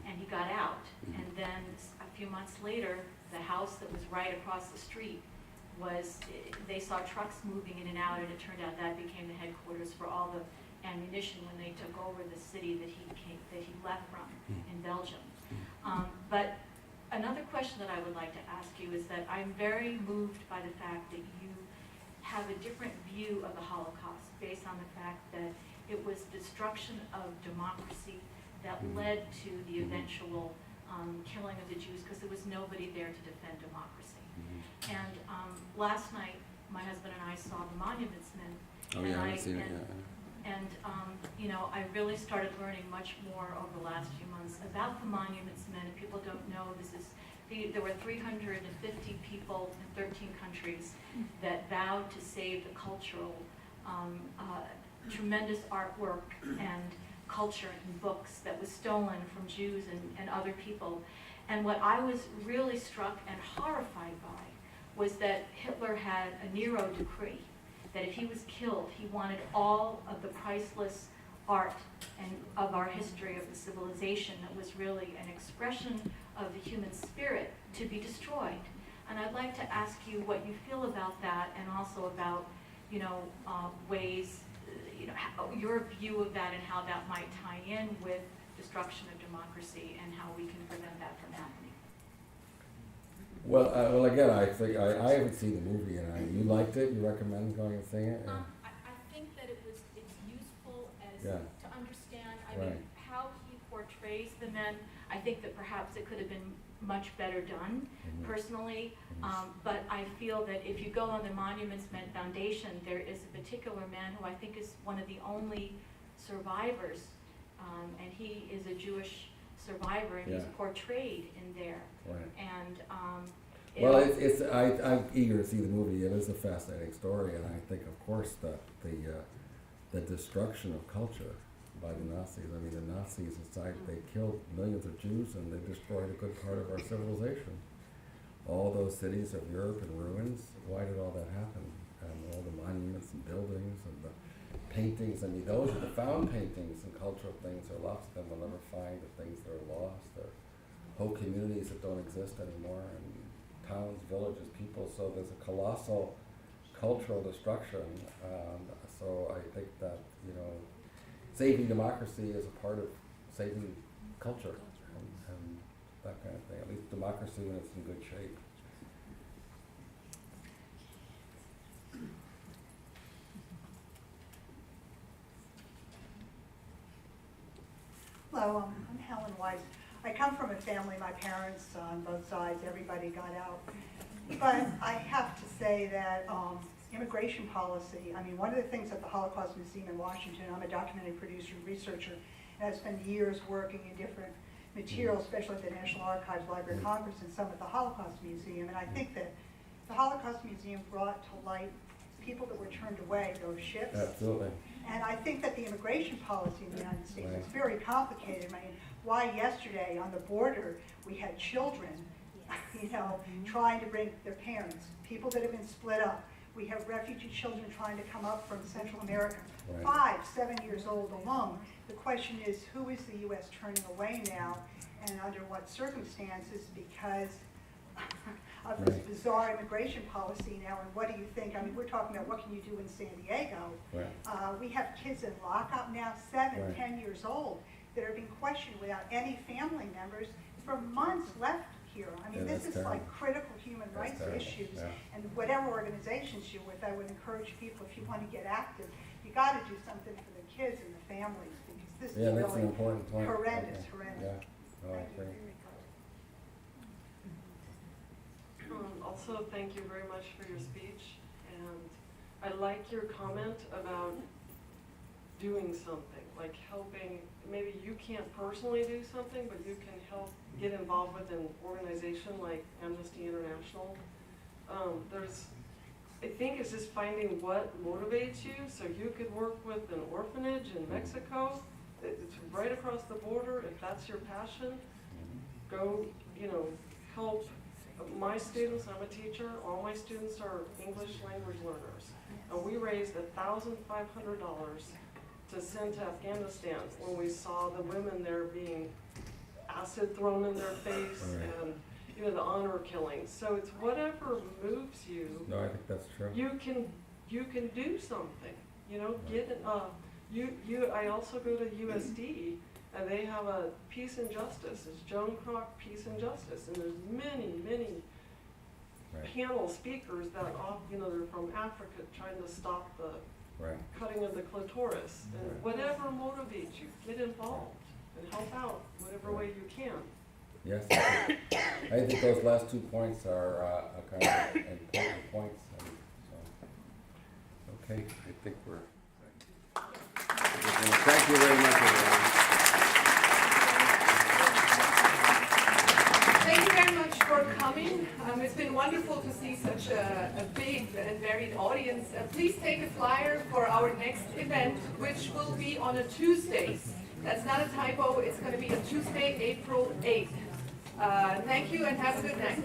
[SPEAKER 9] and he got out. And then a few months later, the house that was right across the street they saw trucks moving in and out, and it turned out that became the headquarters for all the ammunition when they took over the city that he left from in Belgium. But another question that I would like to ask you is that I'm very moved by the fact that you have a different view of the Holocaust based on the fact that it was destruction of democracy that led to the eventual
[SPEAKER 5] killing of the Jews because there was nobody there to defend democracy. And last night, my husband and I saw the Monuments Men.
[SPEAKER 3] Oh yeah, I haven't seen it yet.
[SPEAKER 5] And you know, I really started learning much more over the last few months about the Monuments Men. And people don't know there were 350 people in 13 countries that vowed to save the cultural, tremendous artwork and culture and books that was stolen from Jews and other people. And what I was really struck and horrified by was that Hitler had a Nero decree that if he was killed, he wanted all of the priceless art and of our history of the civilization that was really an expression of the human spirit to be destroyed. And I'd like to ask you what you feel about that, and also about, you know, ways, you know, your view of that and how that might tie in with destruction of democracy and how we can prevent that from happening.
[SPEAKER 3] Well, again, I think I haven't seen the movie, and you liked it. You recommend going and seeing it?
[SPEAKER 5] I think that it's useful as
[SPEAKER 3] Yeah.
[SPEAKER 5] to understand. I
[SPEAKER 3] Right.
[SPEAKER 5] mean, how he portrays the men. I think that perhaps it could have been much better done, personally. But I feel that if you go on the Monuments Men Foundation, there is a particular man who I think is one of the only survivors, and he is a Jewish survivor, and he's portrayed in there.
[SPEAKER 3] Right.
[SPEAKER 5] And
[SPEAKER 3] well, I'm eager to see the movie. It is a fascinating story, and I think, of course, that the destruction of culture by the Nazis. I mean, the Nazis they killed millions of Jews, and they destroyed a good part of our civilization. All those cities of Europe in ruins. Why did all that happen? And all the monuments and buildings and the paintings. I mean, those are the found paintings and cultural things. There are lots of them we'll never find. The things that are lost. There are whole communities that don't exist anymore, and towns, villages, people. So there's a colossal cultural destruction. So I think that, you know, saving democracy is a part of saving culture and that kind of thing. At least democracy when it's in good shape.
[SPEAKER 14] Hello, I'm Helen Weiss. I come from a family, my parents on both sides, everybody got out. But I have to say that immigration policy, I mean, one of the things at the Holocaust Museum in Washington, I'm a documentary producer and researcher, and I spent years working in different materials, especially at the National Archives, Library of Congress, and some at the Holocaust Museum. And I think that the Holocaust Museum brought to light people that were turned away, those ships.
[SPEAKER 3] Absolutely.
[SPEAKER 14] And I think that the immigration policy in the United States is very complicated. I mean, why yesterday on the border we had children, you know, trying to bring their parents, people that have been split up. We have refugee children trying to come up from Central America, 5, 7 years old alone. The question is, who is the U.S. turning away now, and under what circumstances? Because of this bizarre immigration policy now, and what do you think? I mean, we're talking about what can you do in San Diego. We have kids in lockup now, 7, 10 years old, that are being questioned without any family members for months left here. I mean, this is like critical human rights issues, and whatever organizations you're with, I would encourage people, if you want to get active, you got to do something for the kids and the families, because this is
[SPEAKER 3] that's
[SPEAKER 14] really
[SPEAKER 3] an important point.
[SPEAKER 14] horrendous.
[SPEAKER 3] Yeah. Oh, I agree.
[SPEAKER 15] Also, thank you very much for your speech, and I like your comment about doing something, like helping. Maybe you can't personally do something, but you can help get involved with an organization like Amnesty International. I think it's just finding what motivates you. So you could work with an orphanage in Mexico. It's right across the border. If that's your passion, go, you know, help. My students, I'm a teacher, all my students are English language learners. And we raised $1,500 to send to Afghanistan when we saw the women there being acid thrown in their face and, you know, the honor killings. So it's whatever moves you.
[SPEAKER 3] No, I think that's true.
[SPEAKER 15] You can do something, you know, I also go to USD, and they have a Peace and Justice. It's Joan Kroc Peace and Justice, and there's many panel speakers that, you know, they're from Africa trying to stop the cutting of the clitoris. And whatever motivates you, get involved and help out whatever way you can.
[SPEAKER 3] Yes, I think those last 2 points are kind of important points. And so, okay, I think we're. Thank you very much, everyone.
[SPEAKER 16] Thank you very much for coming. It's been wonderful to see such a big and varied audience. Please take a flyer for our next event, which will be on a Tuesday. That's not a typo. It's going to be on Tuesday, April 8th. Thank you and have a good night.